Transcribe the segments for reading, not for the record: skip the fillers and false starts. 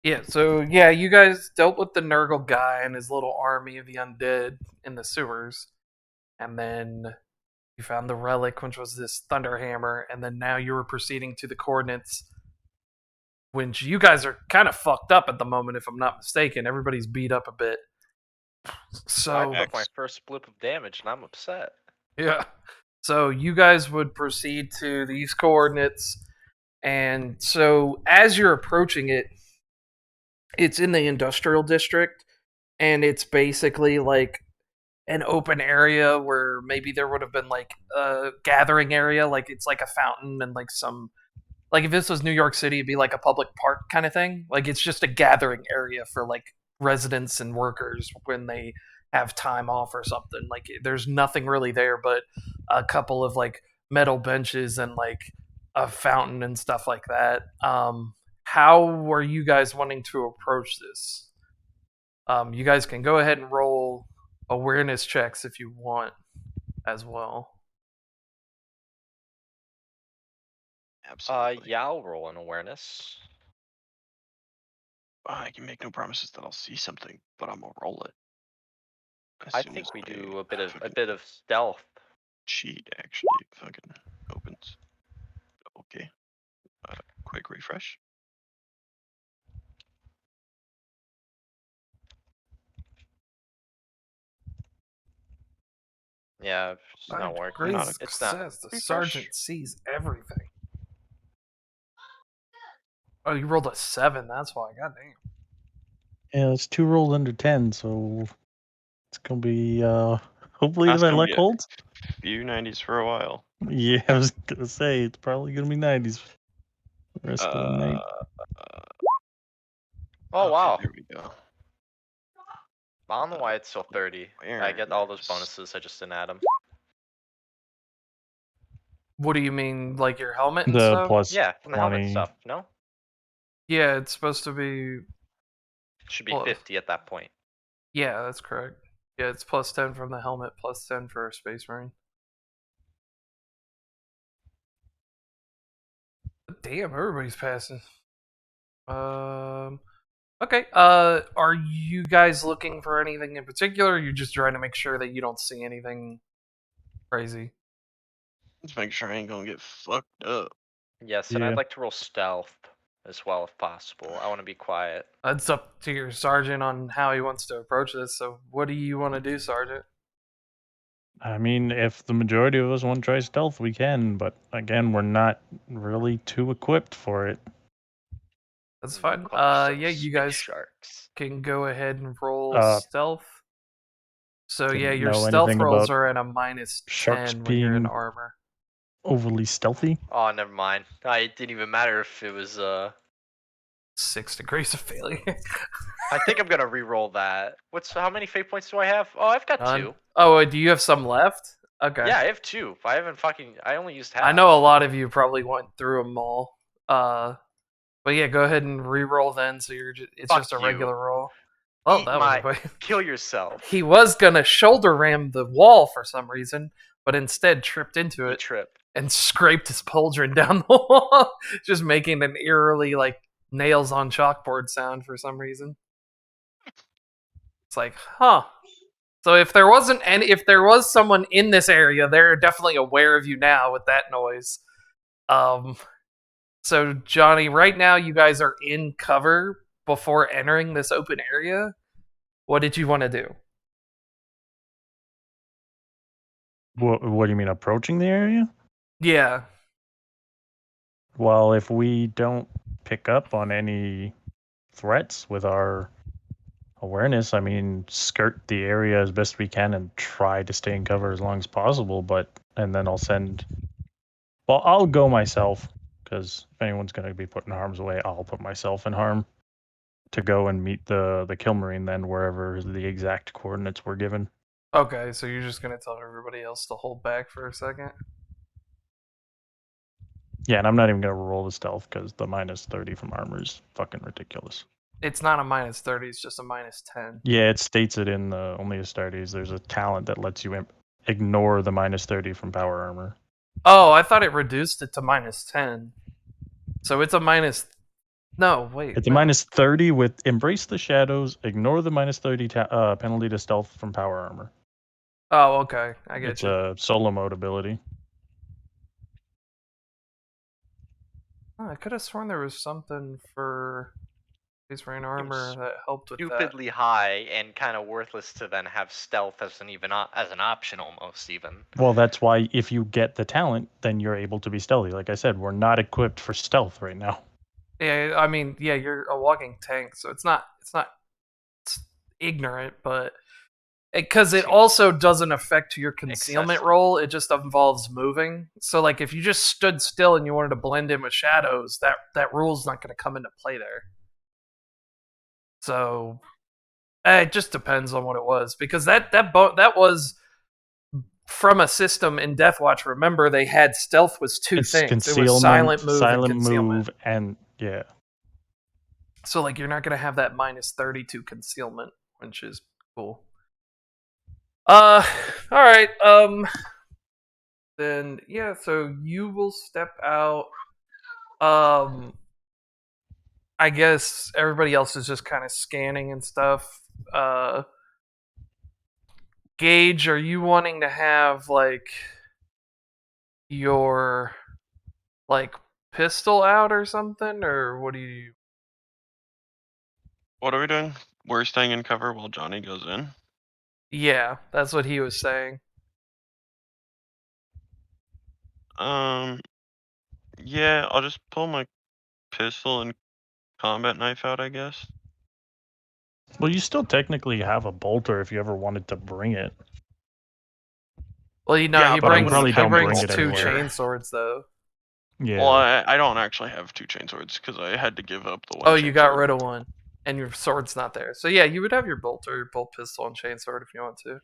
Yeah, so yeah, you guys dealt with the Nurgle guy and his little army of the undead in the sewers, and then you found the relic, which was this thunder hammer, and then now you were proceeding to the coordinates, which you guys are kind of fucked up at the moment, if I'm not mistaken. Everybody's beat up a bit. I So took my X. first blip of damage and I'm upset. yeah, so you guys would proceed to these coordinates, and so as you're approaching it, it's in the industrial district, and it's basically like an open area where maybe there would have been like a gathering area, like it's like a fountain and like some, like if this was New York City, it'd be like a public park kind of thing. Like it's just a gathering area for like residents and workers when they have time off or something. Like there's nothing really there but a couple of like metal benches and like a fountain and stuff like that. How are you guys wanting to approach this? You guys can go ahead and roll awareness checks if you want as well. Absolutely. Yeah, I'll roll an awareness. I can make no promises that I'll see something, but I'm gonna roll it. As I soon as think we my do a bit fucking of stealth. cheat actually fucking opens. Okay. Quick refresh. Yeah, it's not working. Great Not a It's not. success. The Refresh. sergeant sees everything. Oh, you rolled a 7. That's why. Goddamn. Yeah, it's 2 rolls under 10, so it's gonna be hopefully That's my gonna luck be a holds. few 90s for a while. Yeah, I was gonna say it's probably gonna be 90s for the rest of the night. Oh Okay, wow. there we go. I don't know why it's still 30. I get all those Awareness. bonuses. I just didn't add them. What do you mean, like your helmet and The stuff? plus Yeah, from the helmet 20. stuff. No, Yeah, it's supposed to be. should be Well, 50 at that point. yeah, that's correct. Yeah, it's plus 10 from the helmet, plus 10 for a space marine. Damn, everybody's passing. Okay. Are you guys looking for anything in particular? Or are you just trying to make sure that you don't see anything crazy? Let's make sure I ain't gonna get fucked up. Yes, and Yeah. I'd like to roll stealth as well if possible. I want to be quiet. That's up to your sergeant on how he wants to approach this. So, what do you want to do, sergeant? I mean, if the majority of us want to try stealth, we can, but again, we're not really too equipped for it. That's fine. Call yourselves Yeah, you big guys sharks. can go ahead and roll Uh, stealth. So yeah, Didn't your know stealth anything rolls about are at a minus sharks 10 when you're in being armor. overly stealthy. Oh, never mind. It didn't even matter if it was 6 degrees of failure. I think I'm gonna re-roll that. How many fate points do I have? Oh, I've got None. 2. Oh, do you have some left? Okay. Yeah, I have 2. I only used half. I know a lot of you probably went through them all. But yeah, go ahead and re-roll then. So it's Fuck just a you. regular roll. Well, that was a way. Kill yourself. He was gonna shoulder ram the wall for some reason, but instead tripped into He it tripped. and scraped his pauldron down the wall, just making an eerily like nails on chalkboard sound for some reason. It's like, huh. So if there was someone in this area, they're definitely aware of you now with that noise. So Johnny, right now you guys are in cover before entering this open area. What did you want to do? What do you mean, approaching the area? Yeah. Well, if we don't pick up on any threats with our awareness, I mean, skirt the area as best we can and try to stay in cover as long as possible. And then I'll go myself, because if anyone's going to be put in harm's way, I'll put myself in harm to go and meet the kill marine then wherever the exact coordinates were given. Okay, so you're just gonna tell everybody else to hold back for a second? Yeah, and I'm not even going to roll the stealth because the minus 30 from armor is fucking ridiculous. It's not a minus 30, it's just a minus 10. Yeah, it states it in the only Astartes. There's a talent that lets you ignore the minus 30 from power armor. Oh, I thought it reduced it to minus 10. So it's a minus No, wait. It's a no. minus 30 with Embrace the Shadows, ignore the minus 30 penalty to stealth from power armor. Oh, okay. I get It's you. a solo mode ability. Oh, I could have sworn there was something for Space Marine armor that helped with that. Stupidly high and kind of worthless to then have stealth as as an option almost even. Well, that's why if you get the talent, then you're able to be stealthy. Like I said, we're not equipped for stealth right now. Yeah, I mean, yeah, you're a walking tank, so it's not ignorant, but because it also doesn't affect your concealment Excessive. roll, it just involves moving. So like if you just stood still and you wanted to blend in with shadows, that rule's not going to come into play there. So it just depends on what it was, because that was from a system in Deathwatch. Remember, they had stealth was two It's things. It concealment, was silent move and silent concealment. move, and yeah. So like you're not gonna have that minus 32 concealment, which is cool. All right. Then yeah, so you will step out. I guess everybody else is just kind of scanning and stuff. Gage, are you wanting to have like your like pistol out or something, or what do you? What are we doing? We're staying in cover while Johnny goes in. Yeah, that's what he was saying. Yeah, I'll just pull my pistol and combat knife out, I guess. Well, you still technically have a bolter if you ever wanted to bring it. Well, you know, Yeah, he but I brings wouldn't he have my brings it two bolter. anywhere. chain swords though. Yeah. Well, I don't actually have two chainswords because I had to give up the one. Oh, you got chainsword. rid of one, and your sword's not there. So yeah, you would have your bolter, your bolt pistol, and chain sword if you want to.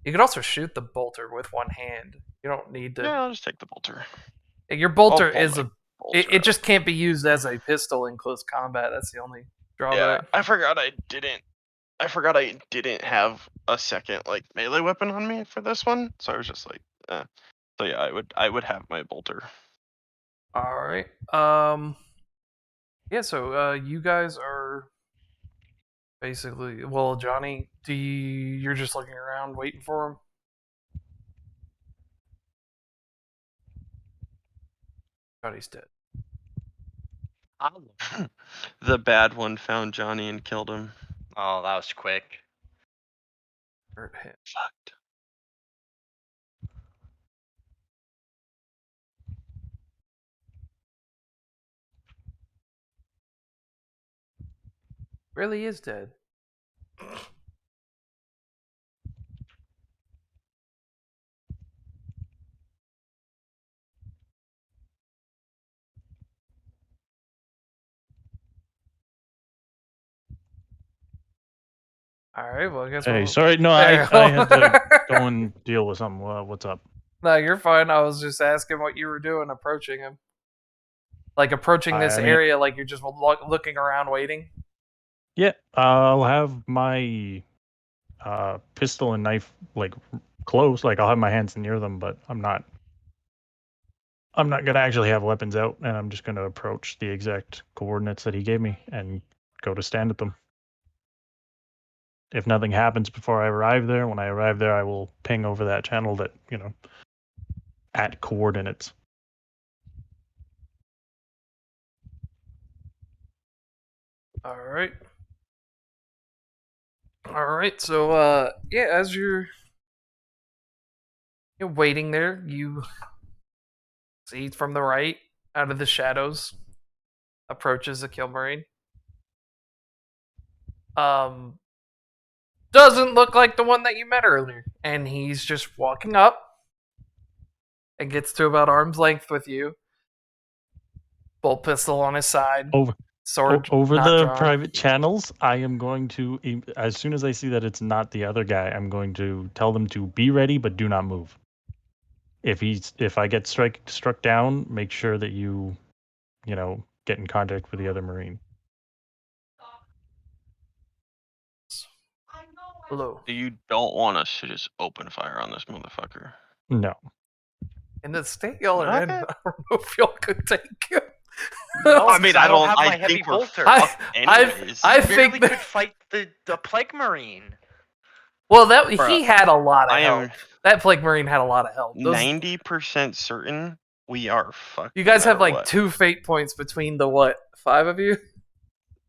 You could also shoot the bolter with one hand. You don't need to. Yeah, I'll just take the bolter. Your I'll bolter pull is my a. bolter It out. just can't be used as a pistol in close combat. That's the only Yeah, drawback. I forgot I didn't have a second like melee weapon on me for this one, so I was just like, So yeah, I would have my bolter. All right. Yeah. So you guys are basically. Well, Johnny, you're just looking around waiting for him. Johnny's dead. The bad one found Johnny and killed him. Oh, that was quick. Hurt him. Fucked. Really is dead. All right. Well, I guess Hey, we'll. sorry, no, I had to go and deal with something. What's up? No, you're fine. I was just asking what you were doing approaching him. Like approaching this I mean, area, like you're just looking around waiting. yeah, I'll have my pistol and knife like close. Like I'll have my hands near them, but I'm not gonna actually have weapons out, and I'm just gonna approach the exact coordinates that he gave me and go to stand at them. If nothing happens before I arrive there, when I arrive there, I will ping over that channel that at coordinates. All right. All right. So, yeah, as you're waiting there, you see from the right, out of the shadows, approaches a kill marine. Doesn't look like the one that you met earlier, and he's just walking up and gets to about arm's length with you. Bolt pistol on his side, Over sword over not the drawn. private channels, I am going to, as soon as I see that it's not the other guy, I'm going to tell them to be ready but do not move. If I get struck down, make sure that you get in contact with the other marine. Hello. You don't want us to just open fire on this motherfucker. No. In the state y'all are in, Okay. I don't know if y'all could take him. No, I mean, I I don't don't. have my I heavy think we're bolter. fucked anyways. I You barely think that, could fight the plague marine. well, that Bruh, he had a lot of I help. am That Plague Marine had a lot of help. Those 90% certain we are fucked. you no guys have matter like what. 2 fate points between the what? 5 of you?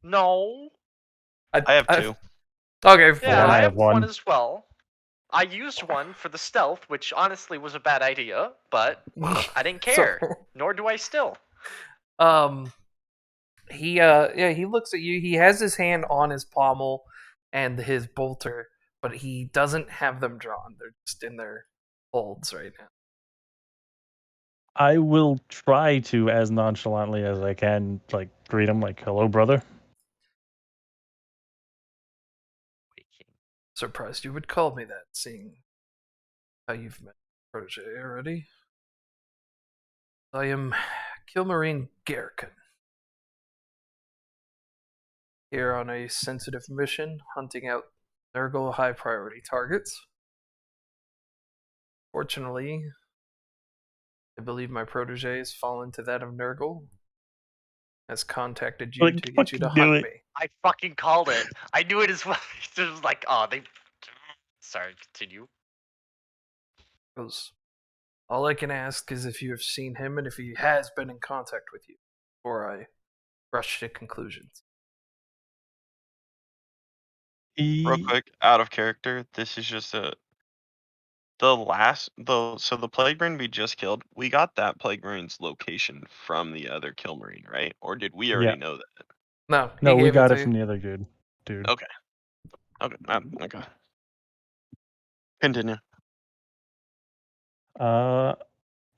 No. I have 2. Okay, Yeah, And I I have have one one. as well. I used one for the stealth, which honestly was a bad idea, but I didn't care. Nor do I still. um he looks at you. He has his hand on his pommel and his bolter, but he doesn't have them drawn. They're just in their holds right now. I will try to, as nonchalantly as I can, like greet him like, "Hello, brother." Surprised you would call me that, seeing how you've met protege already. I am Kilmarine Garrican. Here on a sensitive mission, hunting out Nurgle high priority targets. Fortunately, I believe my protege has fallen to that of Nurgle. Has contacted you Like, to get you to fucking do hunt it. me. I fucking called it. I knew it as well. It was like, oh, they. Sorry, continue. Goes, all I can ask is if you have seen him and if he has been in contact with you before I rush to conclusions. Real quick, out of character. This is just so the plague marine we just killed. We got that plague marine's location from the other kill marine, right? Or did we already Yeah. know that? No, he No, we gave got it it to from you. the other dude. Okay. Okay. Continue.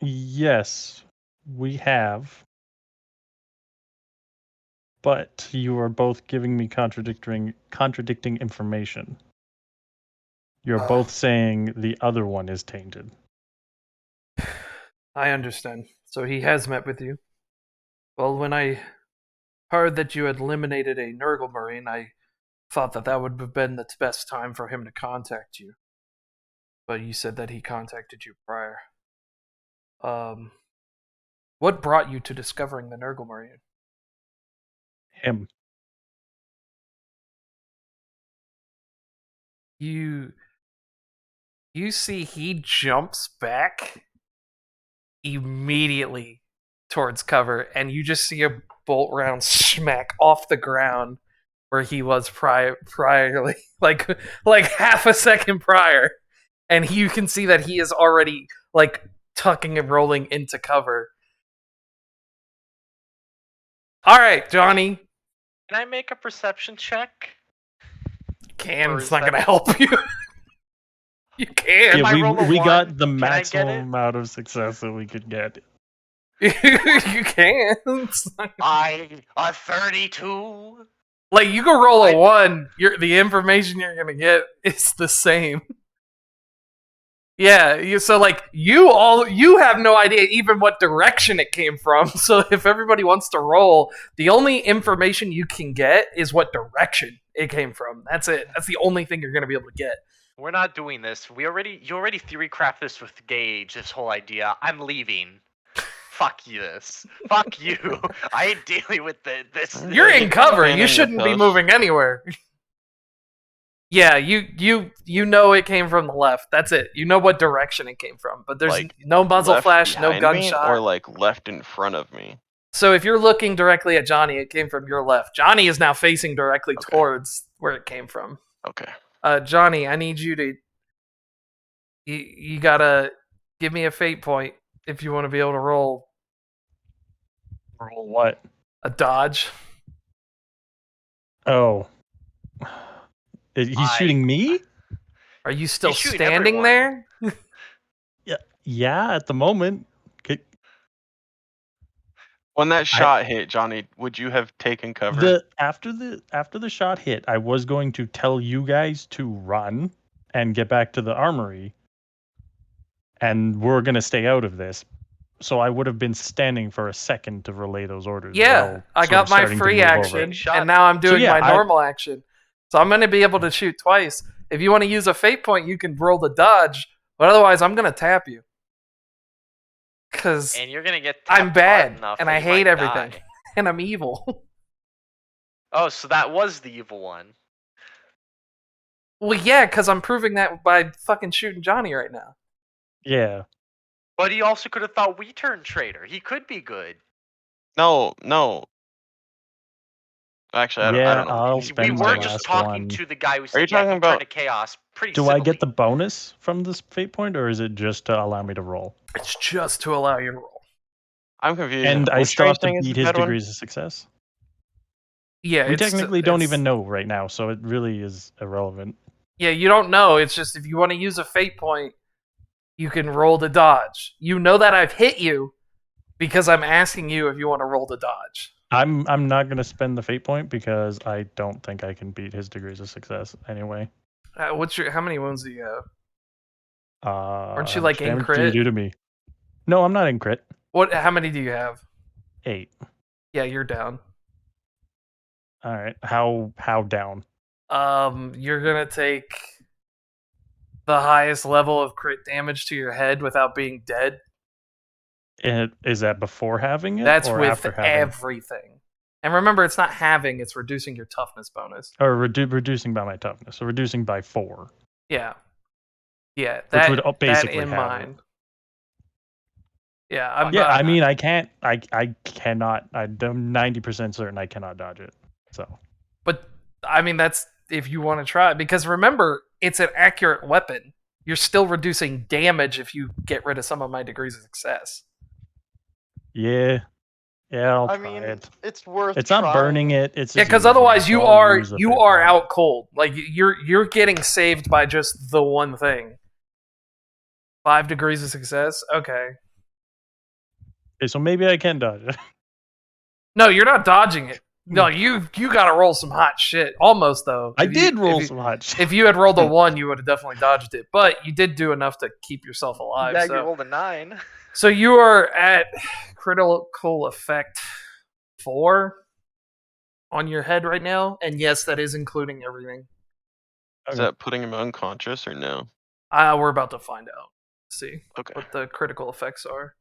Yes, we have. But you are both giving me contradicting information. You're both saying the other one is tainted. I understand. So he has met with you. Well, when I heard that you had eliminated a Nurgle Marine, I thought that that would have been the best time for him to contact you. But you said that he contacted you prior. What brought you to discovering the Nurgle Marine? Him. You see he jumps back immediately towards cover, and you just see a bolt round smack off the ground where he was priorly, like half a second prior, and you can see that he is already like tucking and rolling into cover. All right, Johnny. Can I make a perception check? It's is not that- going to help you. You can. If I Yeah, roll a we got one, the can I get maximum it? amount of success that we could get. You can. A 32. Like you can roll a I- 1. The information you're gonna get is the same. Yeah, so like you have no idea even what direction it came from. So if everybody wants to roll, the only information you can get is what direction it came from. That's it. That's the only thing you're gonna be able to get. We're not doing this. You already theory craft this with Gage. This whole idea. I'm leaving. Fuck you. Fuck you. I ain't dealing with this. You're in cover. Stand You in your shouldn't be post. moving anywhere. Yeah, you know it came from the left. That's it. You know what direction it came from, but there's Like, no muzzle left flash, no behind me, gunshot. or like left in front of me. So if you're looking directly at Johnny, it came from your left. Johnny is now facing directly Okay. towards where it came from. Okay. Johnny, I need you to you gotta give me a fate point if you want to be able to roll Roll what? a dodge. Oh. He's shooting me? Are you still He's shooting standing everyone. there? Yeah, at the moment. When that shot hit, Johnny, would you have taken cover? After the shot hit, I was going to tell you guys to run and get back to the armory, and we're gonna stay out of this. So I would have been standing for a second to relay those orders. Yeah, while I sort got of my starting to free move over. action, Shot. and now I'm doing yeah, my I- normal action. So I'm going to be able to shoot twice. If you want to use a fate point, you can roll the dodge, but otherwise I'm going to tap you. Because And you're gonna get I'm tapped hard bad, enough and that I you hate might everything, die. and I'm evil. Oh, so that was the evil one. Well, yeah, because I'm proving that by fucking shooting Johnny right now. Yeah. But he also could have thought we turned traitor. He could be good. No. Actually, I Yeah, don't know. I'll We spend were my just last talking one. to the guy who Are you said, yeah, talking he about? turned to chaos pretty Do civilly. I get the bonus from this fate point, or is it just to allow me to roll? It's just to allow you to roll. I'm confused. And I Which still are you have to saying is beat the his bad one? degrees of success? Yeah, We it's technically don't even know right now, so it really is irrelevant. Yeah, you don't know. It's just if you want to use a fate point, you can roll to dodge. You know that I've hit you because I'm asking you if you want to roll to dodge. I'm not gonna spend the fate point because I don't think I can beat his degrees of success anyway. How many wounds do you have? Aren't you How like much in damage do you crit? do to me? No, I'm not in crit. How many do you have? 8. Yeah, you're down. All right. How down? You're gonna take the highest level of crit damage to your head without being dead. Is that before having it That's or with after having? everything. And remember, it's not having; it's reducing your toughness bonus. Or reducing by my toughness, so reducing by 4, Yeah, yeah. which would That basically in have mind. Yeah, I'm. it. Yeah, I mean, I can't. I cannot. I'm 90% certain I cannot dodge it. So. But I mean, that's if you want to try it, because remember, it's an accurate weapon. You're still reducing damage if you get rid of some of my degrees of success. Yeah, I'll I try mean, it. it's worth It's not burning trying. it. It's Yeah, just because using it, otherwise so I'll use the you fate are point. out cold. Like you're getting saved by just the one thing. 5 degrees of success. Okay. Okay, so maybe I can dodge it. No, you're not dodging it. No, you got to roll some hot shit. Almost though. I If you- did roll if you- some hot shit. If you had rolled a 1, you would have definitely dodged it. But you did do enough to keep yourself alive. Yeah, so. you rolled a 9. So you are at critical effect 4 on your head right now, and yes, that is including everything. Is Okay. that putting him unconscious or no? We're about to find out. See Okay. what the critical effects are.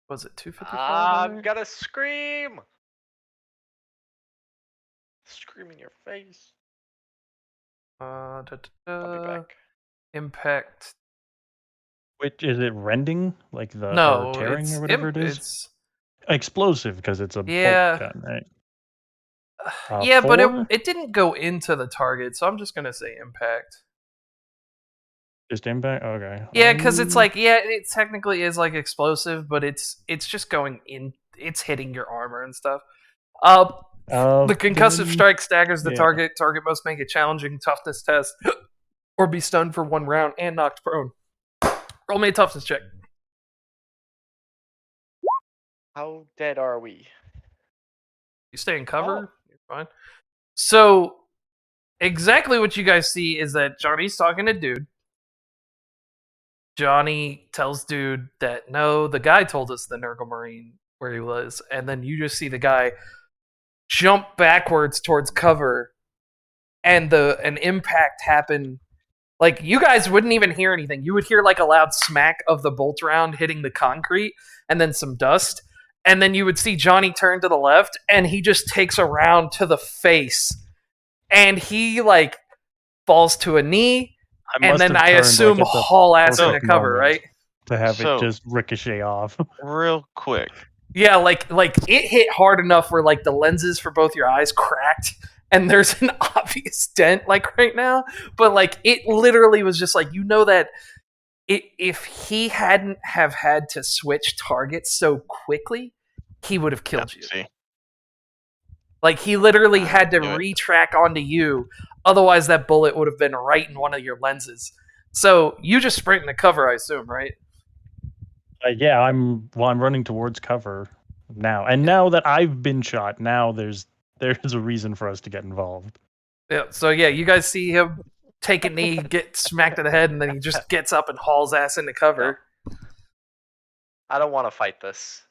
Was it 255? I'm gonna scream! Scream in your face. I'll be back. Impact. Which is it? Rending, like the No, or tearing it's or whatever it is. It's Explosive because it's a Yeah. bolt gun, right? yeah, but 4? it didn't go into the target, so I'm just gonna say impact. Just impact. Okay. Yeah, because it's like it technically is like explosive, but it's just going in. It's hitting your armor and stuff. The concussive strike staggers the yeah. target. Target must make a challenging toughness test or be stunned for 1 round and knocked prone. Roll me a toughness check. How dead are we? You stay in cover. Oh. You're fine. So exactly what you guys see is that Johnny's talking to Dude. Johnny tells Dude that no, the guy told us the Nurgle Marine where he was, and then you just see the guy jump backwards towards cover, and an impact happen. Like you guys wouldn't even hear anything. You would hear like a loud smack of the bolt round hitting the concrete, and then some dust, and then you would see Johnny turn to the left, and he just takes a round to the face, and he like falls to a knee. And then I assume haul ass into cover, right? To have it just ricochet off. Real quick. Yeah, like it hit hard enough where like the lenses for both your eyes cracked, and there's an obvious dent like right now. But like it literally was just like that if he hadn't have had to switch targets so quickly, he would have killed you. See. Like he literally had to retrack onto you. Otherwise, that bullet would have been right in one of your lenses. So you just sprint into cover, I assume, right? Yeah, I'm running towards cover now, and now that I've been shot, now there's a reason for us to get involved. Yeah. So yeah, you guys see him take a knee, get smacked in the head, and then he just gets up and hauls ass into cover. No. I don't want to fight this.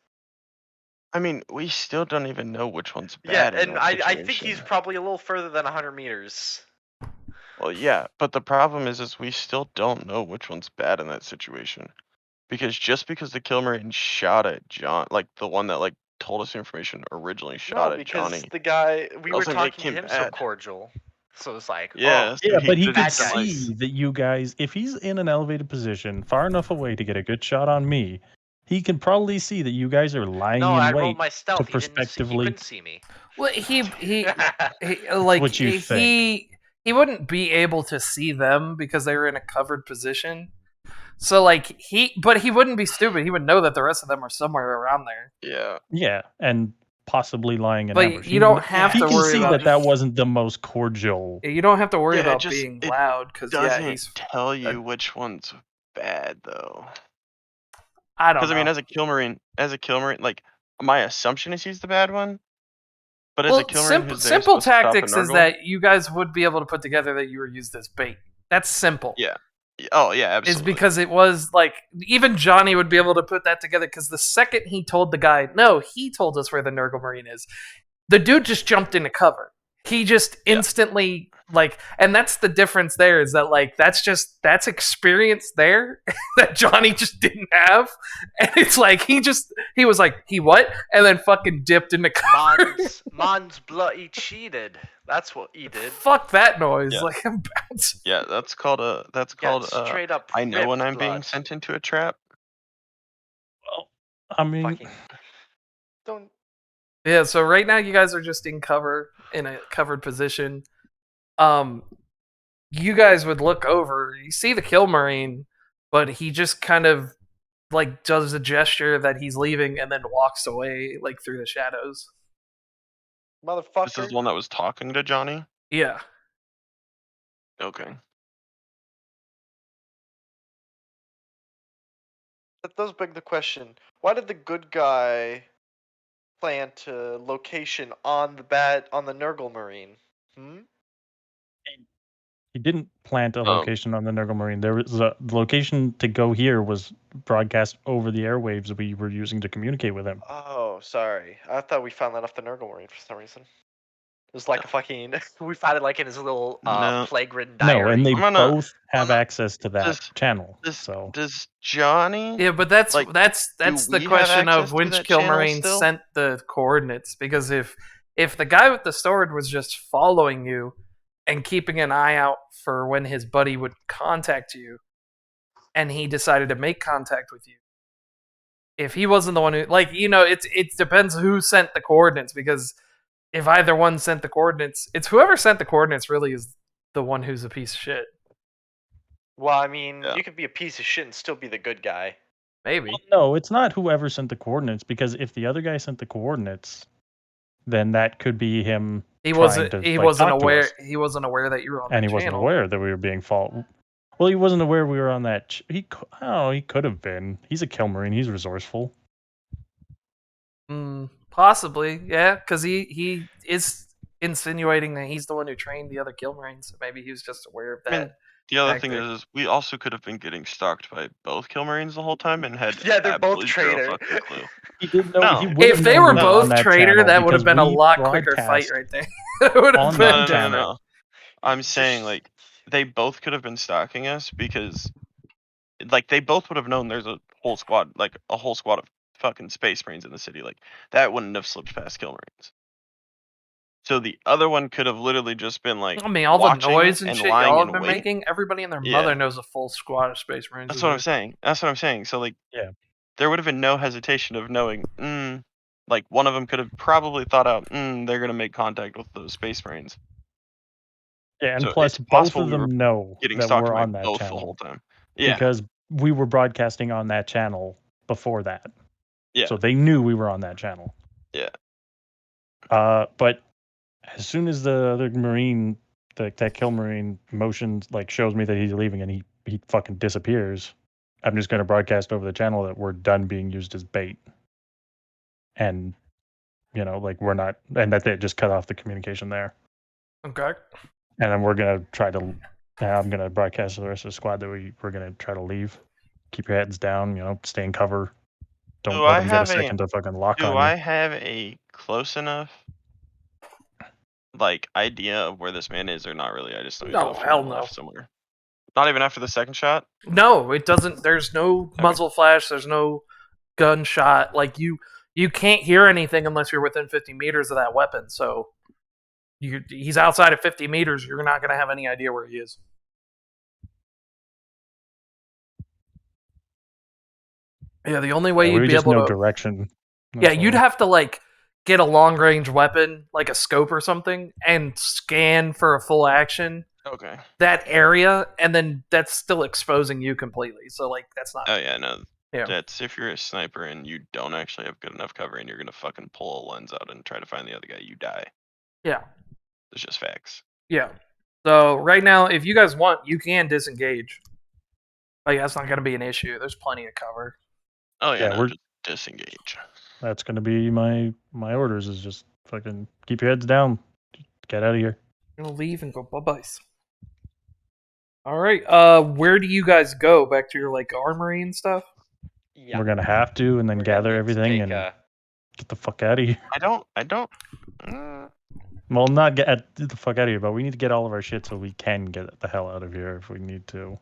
I mean, we still don't even know which one's Yeah, bad. and I think he's probably a little further than 100 meters. Well, yeah, but the problem is we still don't know which one's bad in that situation. Because just because the Killmarine shot at John, like the one that like told us the information originally shot No, at because Johnny. the guy we were Doesn't make talking to him him so bad. cordial, so it's like, Yeah, oh, so Yeah, he but he could could bad have been, like, see that you guys, if he's in an elevated position, far enough away to get a good shot on me, he can probably see that you guys are lying no, in I wait rolled my to stealth. He didn't. He prospectively. couldn't see me. Well, he It's like what you think. he wouldn't be able to see them because they were in a covered position. So like but he wouldn't be stupid. He would know that the rest of them are somewhere around there. yeah. Yeah, and possibly lying in But ambush. you don't have He to can worry see about that wasn't the most cordial. you don't have to worry Yeah, it about just- being it loud because Doesn't he's tell you which one's bad though. I don't Because know. I mean, as a Killmarine, like my assumption is he's the bad one. But as a well, Killmarine who's there simple supposed to stop a tactics is Nurgle, that you guys would be able to put together that you were used as bait. That's simple. Yeah. Oh yeah, Is absolutely. because it was like even Johnny would be able to put that together because the second he told the guy, no, he told us where the Nurgle Marine is. The dude just jumped into cover. He just instantly like, and that's the difference there is that like that's experience there that Johnny just didn't have, and it's like he was like he what, and then fucking dipped into cover. Mon's bloody cheated. That's what he did. Fuck that noise! Yeah. Like I'm bouncing. Yeah, that's called Straight up. I know when ripped I'm being blood. sent into a trap. Well, I mean, Fucking don't. Yeah, so right now you guys are just in cover in a covered position. You guys would look over, you see the Kill Marine, but he just kind of like does a gesture that he's leaving and then walks away like through the shadows. Motherfucker. This is the one that was talking to Johnny. Yeah. Okay. That does beg the question: why did the good guy plant a location on the Nurgle Marine? he didn't plant a location on the Nurgle Marine. There was the location to go here was broadcast over the airwaves we were using to communicate with him. Oh, sorry. I thought we found that off the Nurgle Marine for some reason. It was like a fucking. We found it like in his little No. plague-ridden diary. No, and they I'm gonna- both have access to that channel. So Does Johnny? Yeah, but that's Like, that's do the we have question access of to which that Kill channel Marine still? sent the coordinates. Because if the guy with the sword was just following you and keeping an eye out for when his buddy would contact you, and he decided to make contact with you, if he wasn't the one who, like, you know, it depends who sent the coordinates. Because if either one sent the coordinates, it's whoever sent the coordinates really is the one who's a piece of shit. Well, I mean, Yeah. you could be a piece of shit and still be the good guy. Maybe. no, it's not whoever sent the coordinates, because if the other guy sent the coordinates, then that could be him. He trying wasn't. to, He like, wasn't talk to aware. us. He wasn't aware that you were on And the he wasn't channel. aware that we were being followed. Well, he wasn't aware we were on that. I don't know. He could have been. He's a Kill Marine. He's resourceful. Possibly, yeah, because he is insinuating that he's the one who trained the other Kill Marines. So maybe he was just aware of that. I mean, the other thing tactic. is we also could have been getting stalked by both Killmarines the whole time and had Yeah, they're both absolutely zero traitor. fucking clue. He didn't know. No. He would If have they known were we on both that traitor, channel that would have because been a we lot quicker fight broadcast right there. That would have on been that different. channel. I'm saying like they both could have been stalking us because like they both would have known there's a whole squad of fucking Space Marines in the city. Like that wouldn't have slipped past Killmarines. So the other one could have literally just been like I mean, all the watching noise and and shit lying y'all in have been wait. making, everybody and their Yeah. mother knows a full squad of Space Marines. That's is what I'm here. saying. So like, Yeah. there would have been no hesitation of knowing. Like one of them could have probably thought out. They're gonna make contact with those Space Marines. Yeah, and So plus it's both possible of we were them know getting that stalked we're by on that both the channel whole time. Yeah. because we were broadcasting on that channel before that. Yeah. So they knew we were on that channel. Yeah. But as soon as the other Marine, that Kill Marine motions, like, shows me that he's leaving and he fucking disappears, I'm just going to broadcast over the channel that we're done being used as bait. And, you know, like, we're not, and that they just cut off the communication there. Okay. And then we're going to try to, I'm going to broadcast to the rest of the squad that we're going to try to leave. Keep your heads down, you know, stay in cover. Don't Do let I them get a have second to fucking lock Do on I you. have a close enough like idea of where this man is or not really? I just know he's No, off to hell the no. left somewhere. Not even after the second shot? No, it doesn't. There's no muzzle flash. There's no gunshot. Like you can't hear anything unless you're within 50 meters of that weapon. So he's outside of 50 meters. You're not going to have any idea where he is. Yeah, the only way Yeah, you'd we be just able know to. direction. Yeah, That's you'd all. have to like get a long range weapon, like a scope or something, and scan for a full action Okay. that area, and then that's still exposing you completely. So like that's not. Oh yeah, no. Yeah. That's if you're a sniper and you don't actually have good enough cover and you're gonna fucking pull a lens out and try to find the other guy, you die. Yeah. It's just facts. Yeah. So right now, if you guys want, you can disengage. Like that's not going to be an issue. There's plenty of cover. Oh yeah, Yeah, no, we're- just disengage. That's gonna be my orders. Is just fucking keep your heads down. Get out of here. I'm gonna leave and go bye-bye. All right. Where do you guys go? Back to your like armory and stuff? Yeah. We're gonna have to, and then We're gonna gather need to everything take and a- get the fuck out of here. I don't Well, not get the fuck out of here, but we need to get all of our shit so we can get the hell out of here if we need to.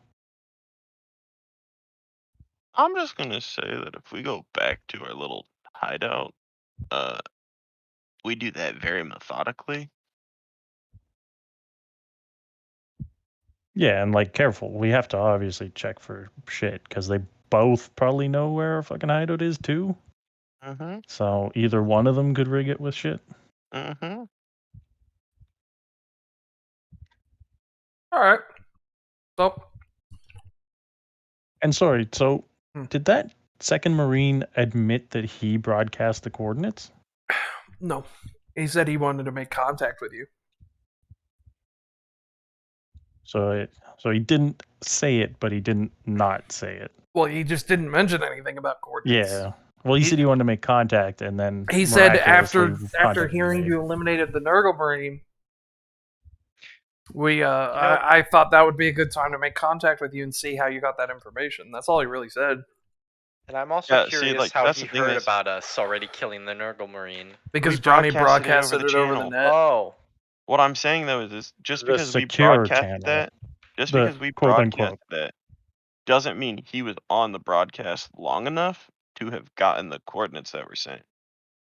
I'm just gonna say that if we go back to our little hideout, we do that very methodically. Yeah, and like careful. We have to obviously check for shit because they both probably know where our fucking hideout is too. Mm-hmm. So either one of them could rig it with shit. Mm-hmm. All right. So And sorry, so Hmm. did that second Marine admit that he broadcast the coordinates? no, he said he wanted to make contact with you. So he didn't say it, but he didn't not say it. Well, he just didn't mention anything about coordinates. Yeah. Well, he said he wanted to make contact, and then He said miraculously after contact hearing was made. you eliminated the Nurgle Marine, I thought that would be a good time to make contact with you and see how you got that information. That's all he really said. And I'm also Yeah, see, curious like, how that's he the thing heard is- about us already killing the Nurgle Marine. Because We Johnny broadcasted broadcasted it it over the channel. net. Oh. What I'm saying though is just The because we secure broadcasted channel. that, just The because we quote, broadcast unquote. that, doesn't mean he was on the broadcast long enough to have gotten the coordinates that were sent.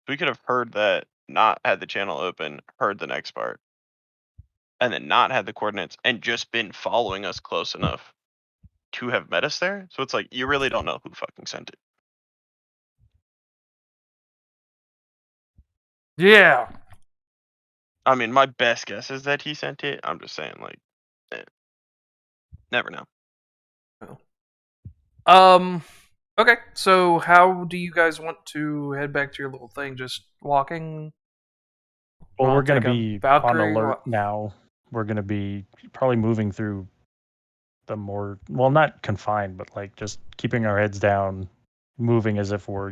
We could have heard that, not had the channel open, heard the next part, and then not had the coordinates and just been following us close enough to have met us there. So it's like you really don't know who fucking sent it. Yeah. I mean, my best guess is that he sent it. I'm just saying, like, never know. Okay, so how do you guys want to head back to your little thing? Just walking? Well, Wanna we're going take to a be Valkyrie? on alert What? now. We're going to be probably moving through the more, well, not confined, but like just keeping our heads down, moving as if we're,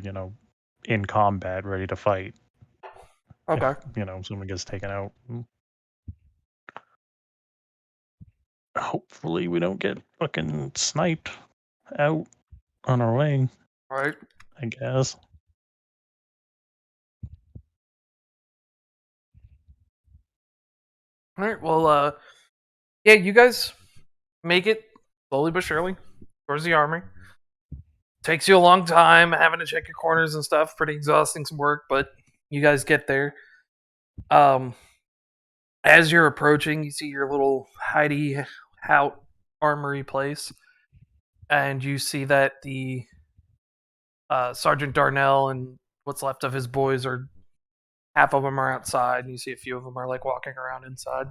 in combat, ready to fight. Okay. If, someone gets taken out. Hopefully we don't get fucking sniped out on our way, All right. I guess. All right. Well, yeah, you guys make it slowly but surely towards the army. Takes you a long time having to check your corners and stuff. Pretty exhausting some work, but you guys get there. As you're approaching, you see your little hidey out armory place, and you see that the Sergeant Darnell and what's left of his boys are half of them are outside, and you see a few of them are like walking around inside.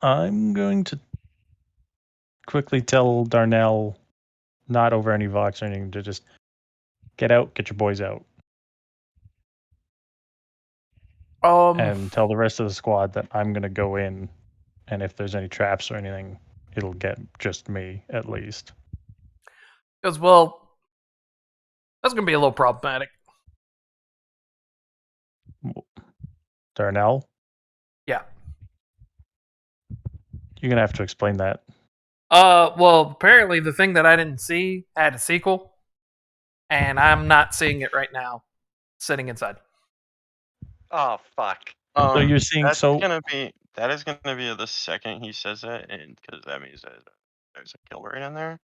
I'm going to quickly tell Darnell, not over any Vox or anything, to just get out, get your boys out, and tell the rest of the squad that I'm going to go in, and if there's any traps or anything, it'll get just me, at least. Because, well, that's going to be a little problematic. Darnell? Yeah. You're going to have to explain that. Well, apparently the thing that I didn't see had a sequel, and I'm not seeing it right now, sitting inside. Oh fuck. So you're seeing That's gonna be That is gonna be the second he says that, and because that means that there's a kill rate in there.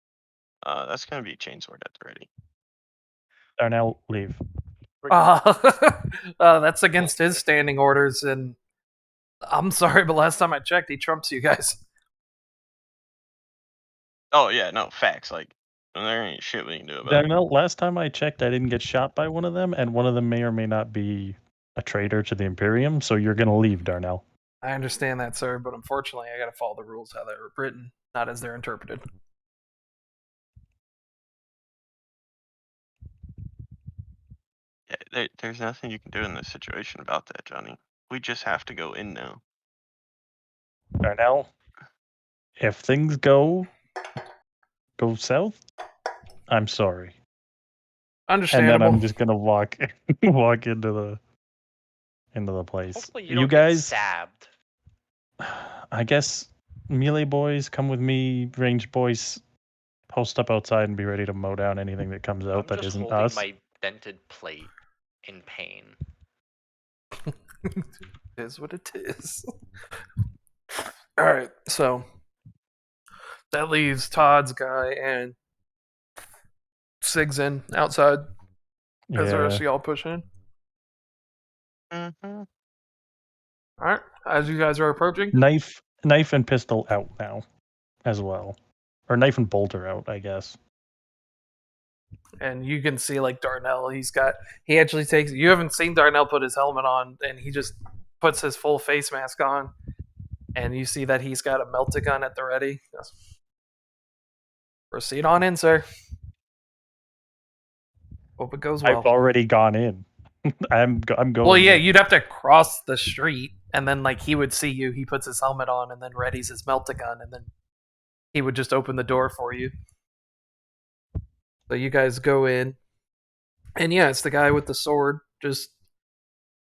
That's gonna be chainsword at the ready. Darnell, leave. That's against his standing orders, and I'm sorry, but last time I checked, he trumps you guys. Oh yeah, no facts. Like there ain't shit we can do about it. Darnell, last time I checked, I didn't get shot by one of them, and one of them may or may not be a traitor to the Imperium, so you're gonna leave, Darnell. I understand that, sir, but unfortunately, I gotta follow the rules how they're written, not as they're interpreted. Yeah, there's nothing you can do in this situation about that, Johnny. We just have to go in now. Darnell, if things go south, I'm sorry. And Understandable. then I'm just gonna walk into the place. Hopefully you don't get stabbed. I guess melee boys come with me, ranged boys post up outside and be ready to mow down anything that comes out I'm that just isn't holding us. my dented plate in pain. It is what it is. Alright, so that leaves Todd's guy and Sig's in outside as the rest of y'all push in. Mm-hmm. Alright, as you guys are approaching. Knife and pistol out now as well. Or knife and bolt are out, I guess. And you can see like Darnell, he actually takes, you haven't seen Darnell put his helmet on, and he just puts his full face mask on, and you see that he's got a melta gun at the ready. Yes. Proceed on in, sir. Hope it goes well. I've already gone in. I'm going. Well, yeah, you'd have to cross the street, and then like he would see you. He puts his helmet on, and then readies his melta gun, and then he would just open the door for you. So you guys go in, and yeah, it's the guy with the sword, just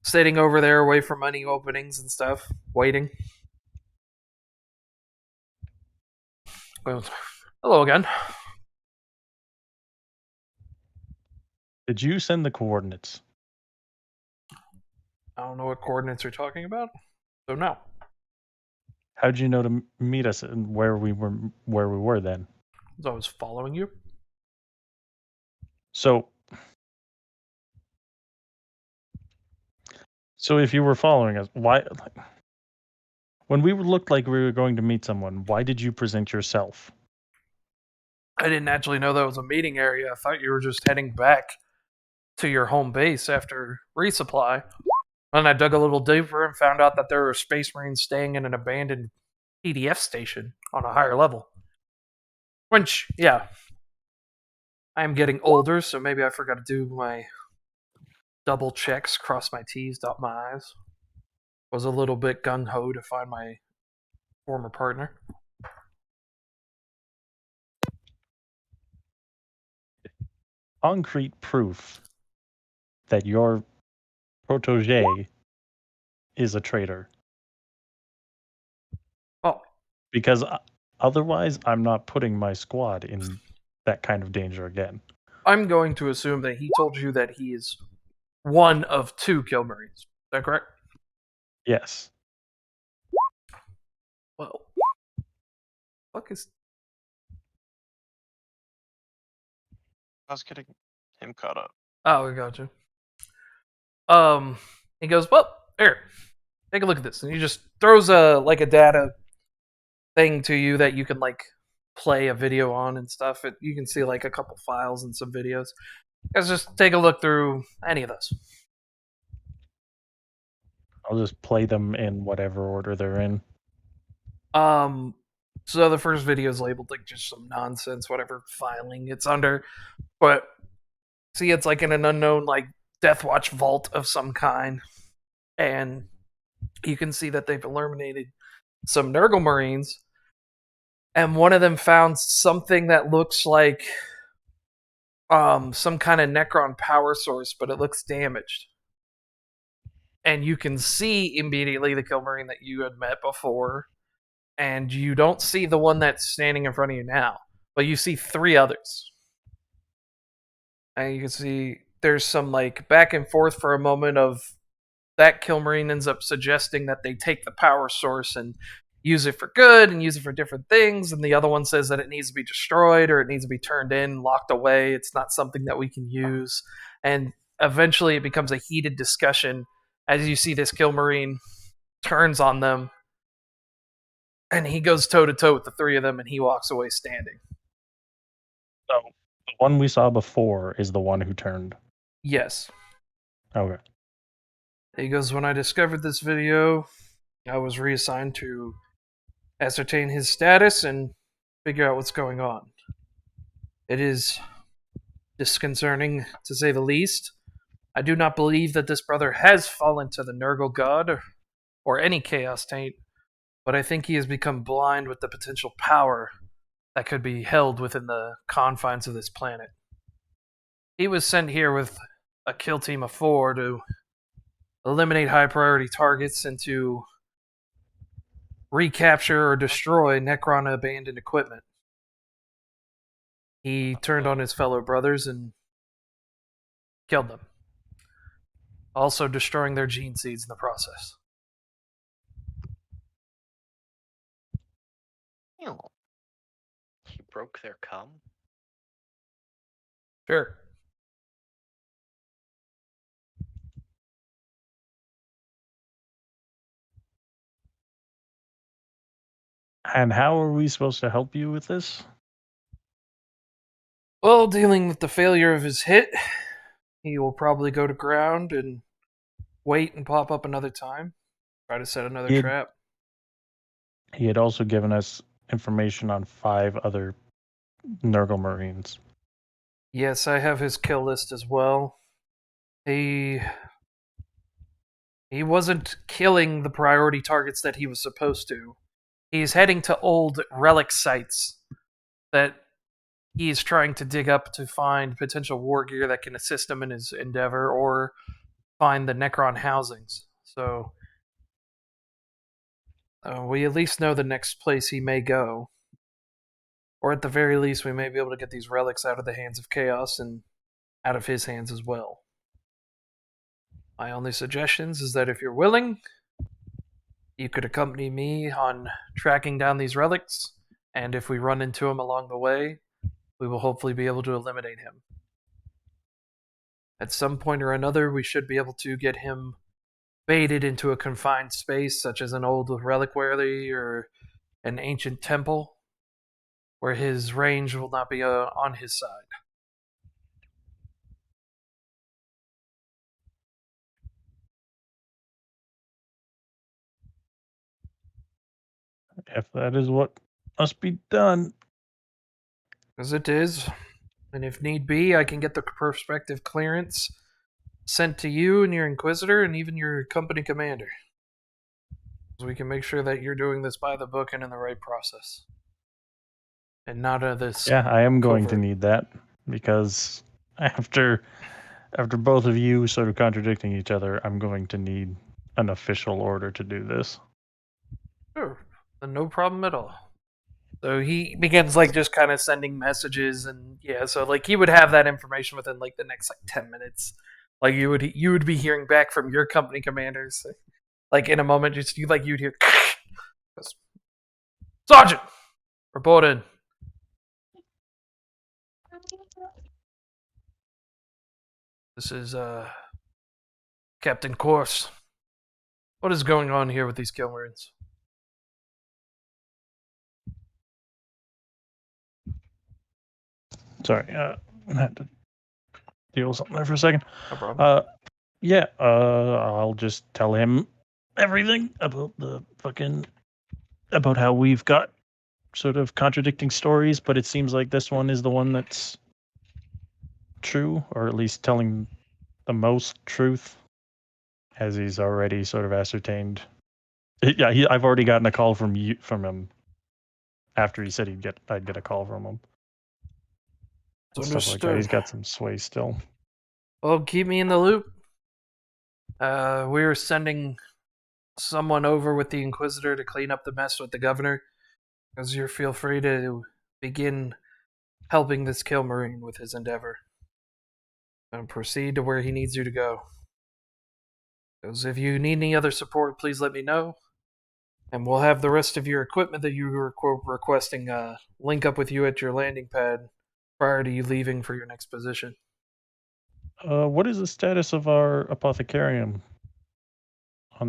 sitting over there, away from any openings and stuff, waiting. Well, hello again. Did you send the coordinates? I don't know what coordinates you're talking about, so no. How'd you know to meet us and where we were then? So I was following you. So if you were following us, why? When we looked like we were going to meet someone, why did you present yourself? I didn't actually know that was a meeting area. I thought you were just heading back to your home base after resupply. And I dug a little deeper and found out that there were Space Marines staying in an abandoned PDF station on a higher level. Which, yeah, I am getting older, so maybe I forgot to do my double checks, cross my T's, dot my I's. Was a little bit gung-ho to find my former partner. Concrete proof that your protege is a traitor. Oh. Because otherwise, I'm not putting my squad in that kind of danger again. I'm going to assume that he told you that he is one of 2 kill marines. Is that correct? Yes. Well, fuck is... I was getting him caught up. Oh, we got you. He goes, well, here, take a look at this. And he just throws a data thing to you that you can, like, play a video on and stuff. You can see, like, a couple files and some videos. Guys, just take a look through any of those. I'll just play them in whatever order they're in. So the first video is labeled, like, just some nonsense, whatever filing it's under. But, see, it's, like, in an unknown, like, Death Watch vault of some kind. And you can see that they've eliminated some Nurgle Marines. And one of them found something that looks like some kind of Necron power source, but it looks damaged. And you can see immediately the kill marine that you had met before, and you don't see the one that's standing in front of you now, but you see 3 others. And you can see there's some like back and forth for a moment of that kill marine ends up suggesting that they take the power source and use it for good and use it for different things, and the other one says that it needs to be destroyed or it needs to be turned in, locked away. It's not something that we can use. And eventually it becomes a heated discussion as you see this kill marine turns on them, and he goes toe to toe with the three of them, and he walks away standing. So the one we saw before is the one who turned. Yes. Okay. He goes, when I discovered this video, I was reassigned to ascertain his status and figure out what's going on. It is disconcerting, to say the least. I do not believe that this brother has fallen to the Nurgle god or any Chaos Taint, but I think he has become blind with the potential power that could be held within the confines of this planet. He was sent here with a kill team of 4 to eliminate high priority targets and to recapture or destroy Necron abandoned equipment. He turned on his fellow brothers and killed them, also destroying their gene seeds in the process. Ew. He broke their cum? Sure. And how are we supposed to help you with this? Well, dealing with the failure of his hit, he will probably go to ground and wait and pop up another time. Try to set another trap. He had also given us information on 5 other Nurgle Marines. Yes, I have his kill list as well. He wasn't killing the priority targets that he was supposed to. He's heading to old relic sites that he is trying to dig up to find potential war gear that can assist him in his endeavor, or find the Necron housings. So we at least know the next place he may go. Or at the very least, we may be able to get these relics out of the hands of Chaos and out of his hands as well. My only suggestions is that if you're willing, you could accompany me on tracking down these relics, and if we run into him along the way, we will hopefully be able to eliminate him. At some point or another, we should be able to get him baited into a confined space, such as an old reliquary or an ancient temple, where his range will not be on his side. If that is what must be done. As it is, and if need be, I can get the prospective clearance sent to you and your Inquisitor and even your company commander. So we can make sure that you're doing this by the book and in the right process. And not this. Yeah, I am going to covert. need that, because after both of you sort of contradicting each other, I'm going to need an official order to do this. Sure, no problem at all. So he begins like just kind of sending messages, and yeah, so like he would have that information within like the next like 10 minutes. Like you would be hearing back from your company commanders, like in a moment. You'd hear, Sergeant, report in. This is Captain Course. What is going on here with these Kilmarines? Sorry, I had to deal with something there for a second. No problem. Yeah, I'll just tell him everything about about how we've got sort of contradicting stories, but it seems like this one is the one that's true, or at least telling the most truth, as he's already sort of ascertained. Yeah, I've already gotten a call from him after he said I'd get a call from him. And stuff like that. He's got some sway still. Well, keep me in the loop. We're sending someone over with the Inquisitor to clean up the mess with the governor. As you feel free to begin helping this kill marine with his endeavor. And proceed to where he needs you to go. Because if you need any other support, please let me know. And we'll have the rest of your equipment that you were requesting link up with you at your landing pad prior to you leaving for your next position. What is the status of our apothecarium?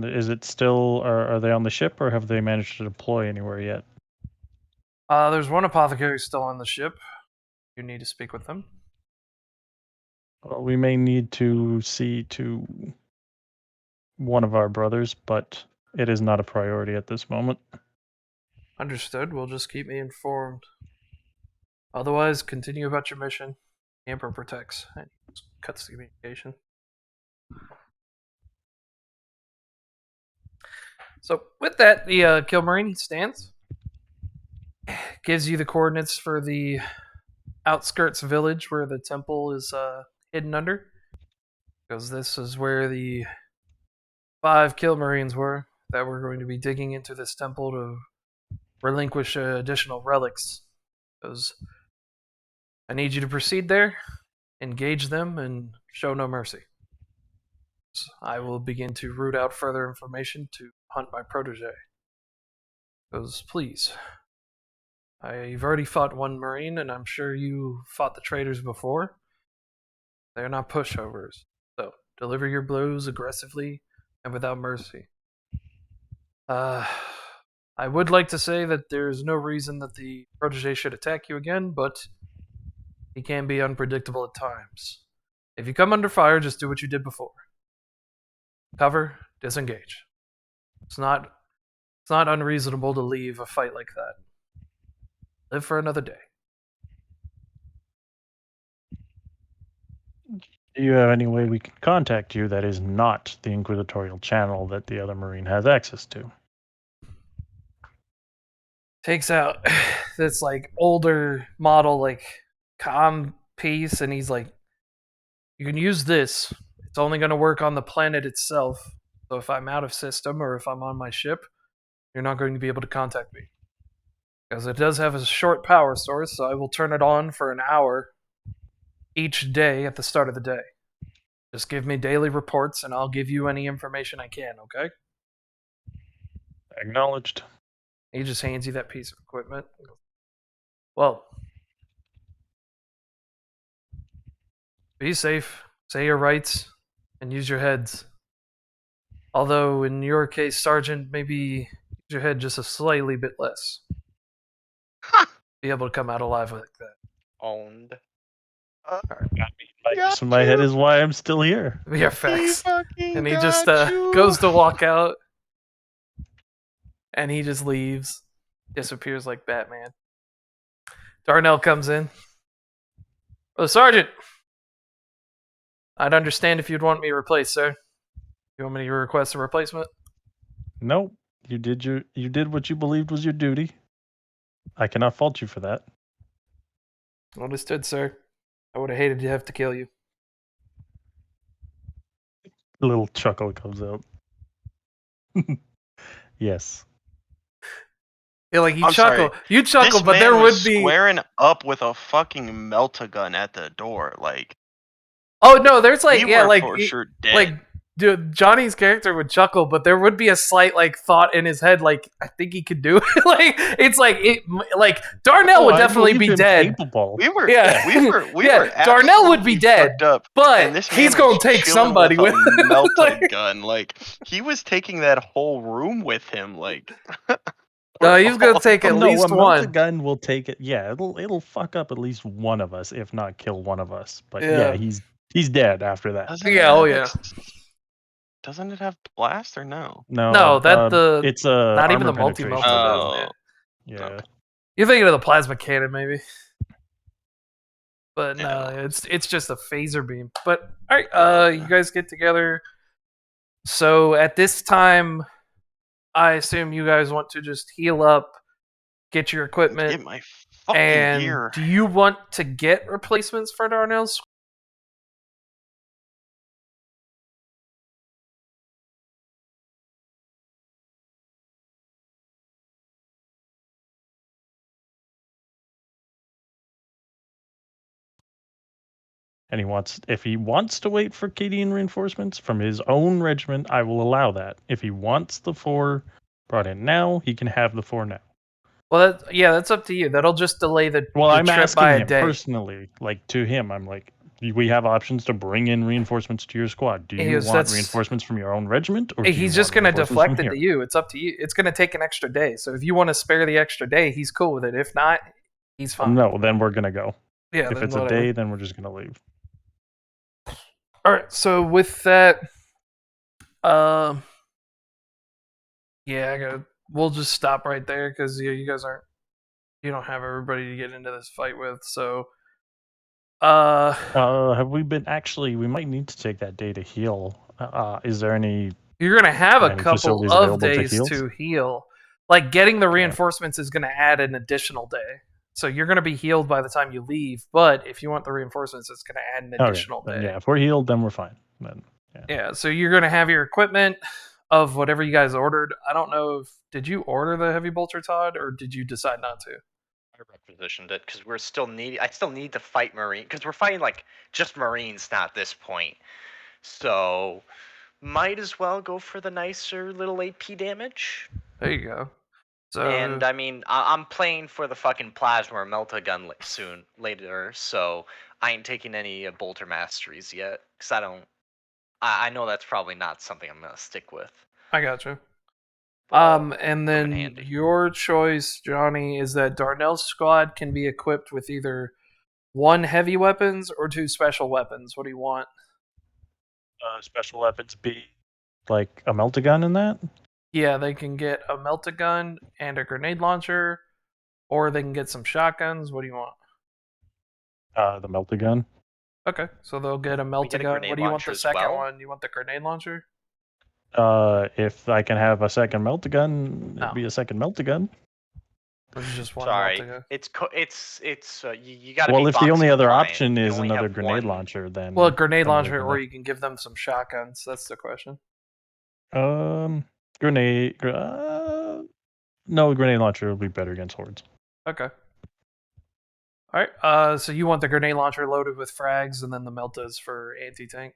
Is it still? Are they on the ship, or have they managed to deploy anywhere yet? There's one apothecary still on the ship. You need to speak with them. Well, we may need to see to one of our brothers, but it is not a priority at this moment. Understood. Well, just keep me informed. Otherwise, continue about your mission. The Emperor protects and cuts the communication. So, with that, the Kill Marine stands. Gives you the coordinates for the outskirts village where the temple is hidden under. Because this is where the 5 Kill Marines were that were going to be digging into this temple to relinquish additional relics. Because I need you to proceed there, engage them, and show no mercy. So I will begin to root out further information to hunt my protege. Because please, you've already fought one Marine, and I'm sure you fought the traitors before. They're not pushovers. So deliver your blows aggressively and without mercy. I would like to say that there's no reason that the protege should attack you again, but he can be unpredictable at times. If you come under fire, just do what you did before. Cover, disengage. It's not unreasonable to leave a fight like that. Live for another day. Do you have any way we can contact you that is not the inquisitorial channel that the other Marine has access to? Takes out this like older model like comm piece, and he's like, you can use this. It's only going to work on the planet itself. So if I'm out of system or if I'm on my ship, you're not going to be able to contact me. Because it does have a short power source, so I will turn it on for an hour each day at the start of the day. Just give me daily reports and I'll give you any information I can, okay? Acknowledged. He just hands you that piece of equipment. Well, be safe, say your rights, and use your heads. Although, in your case, Sergeant, maybe use your head just a slightly bit less. Be able to come out alive like that. Owned. Use of my head is why I'm still here. Yeah, facts. And he just goes to walk out, and he just leaves. Disappears like Batman. Darnell comes in. Oh, Sergeant! I'd understand if you'd want me replaced, sir. You want me to request a replacement? Nope. You did what you believed was your duty. I cannot fault you for that. Understood, sir. I would have hated to have to kill you. A little chuckle comes out. Yes. Yeah, like you I'm chuckle. sorry. You chuckle, This but man there would was be. squaring up with a fucking melt-a-gun at the door. Like, Oh no, there's like we yeah, were like for sure dead. like dude, Johnny's character would chuckle, but there would be a slight like thought in his head, like I think he could do it. Like it's like Darnell would I definitely believed be him dead. capable. we were, Yeah. we Yeah, were. Darnell would be absolutely dead, fucked up, but and this he's man gonna was take chilling somebody with with a him. melta-gun. Like, he was taking that whole room with him. Like, No, he's gonna take Oh, at no, least a one. gun will take it. Yeah, it'll fuck up at least one of us, if not kill one of us. But Yeah. yeah, he's dead after that. Doesn't Yeah, it oh have yeah. Doesn't it have blast or no? No, that it's a not even armor the multi-melta penetration. does Oh, that. Yeah. okay. You're thinking of the plasma cannon, maybe. But Yeah, no, no. it's just a phaser beam. But all right, you guys get together. So at this time, I assume you guys want to just heal up, get your equipment, Get my fucking and gear. do you want to get replacements for Darnell's? and if he wants to wait for Cadian reinforcements from his own regiment, I will allow that. If he wants the 4 brought in now, he can have the 4 now. Well, that's up to you. That'll just delay the Well, I'm trip asking by a him day. personally, like to him. I'm like, we have options to bring in reinforcements to your squad. Do He you goes, want "That's- reinforcements from your own regiment, or do you He's just want going to reinforcements deflect from it to here? you. It's up to you. It's going to take an extra day. So if you want to spare the extra day, he's cool with it. If not, he's fine. No, then we're gonna go. Yeah, If then it's a whatever. day, then we're just gonna leave. All right. So with that, yeah, we'll just stop right there because you guys you don't have everybody to get into this fight with. So, Have we been actually? We might need to take that day to heal. Is there any? you're gonna have a Any couple facilities of available to days heal? to heal. Like getting the reinforcements is gonna add an additional day. So you're gonna be healed by the time you leave. But if you want the reinforcements, it's gonna add an additional Then, day. yeah, if we're healed, then we're fine. Then Yeah, so you're gonna have your equipment of whatever you guys ordered. I don't know if did you order the heavy bolter, Todd, or did you decide not to? I requisitioned it because I still need to fight Marine because we're fighting like just Marines now at this point. So might as well go for the nicer little AP damage. There you go. So And I mean, I'm playing for the fucking plasma or melta gun later, so I ain't taking any bolter masteries yet because I don't. I know that's probably not something I'm gonna stick with. I got you. But And come in then handy. your choice, Johnny, is that Darnell's squad can be equipped with either 1 heavy weapons or 2 special weapons. What do you want? special weapons be like a meltagun in that? Yeah, they can get a melta gun and a grenade launcher, or they can get some shotguns. What do you want? The meltagun. Okay, so they'll get a We melta get a gun. grenade What do you want launcher the as second well? one? You want the grenade launcher? If I can have a second meltagun, No. it'd be a second meltagun. There's just one Sorry, melta gun. it's you gotta Well, be if the only box other compliant. option You is only another have grenade one. launcher, then Well, a grenade another launcher, or grenade. you can give them some shotguns. That's the question. Grenade. No, grenade launcher will be better against hordes. Okay. All right. So you want the grenade launcher loaded with frags, and then the meltas for anti-tank.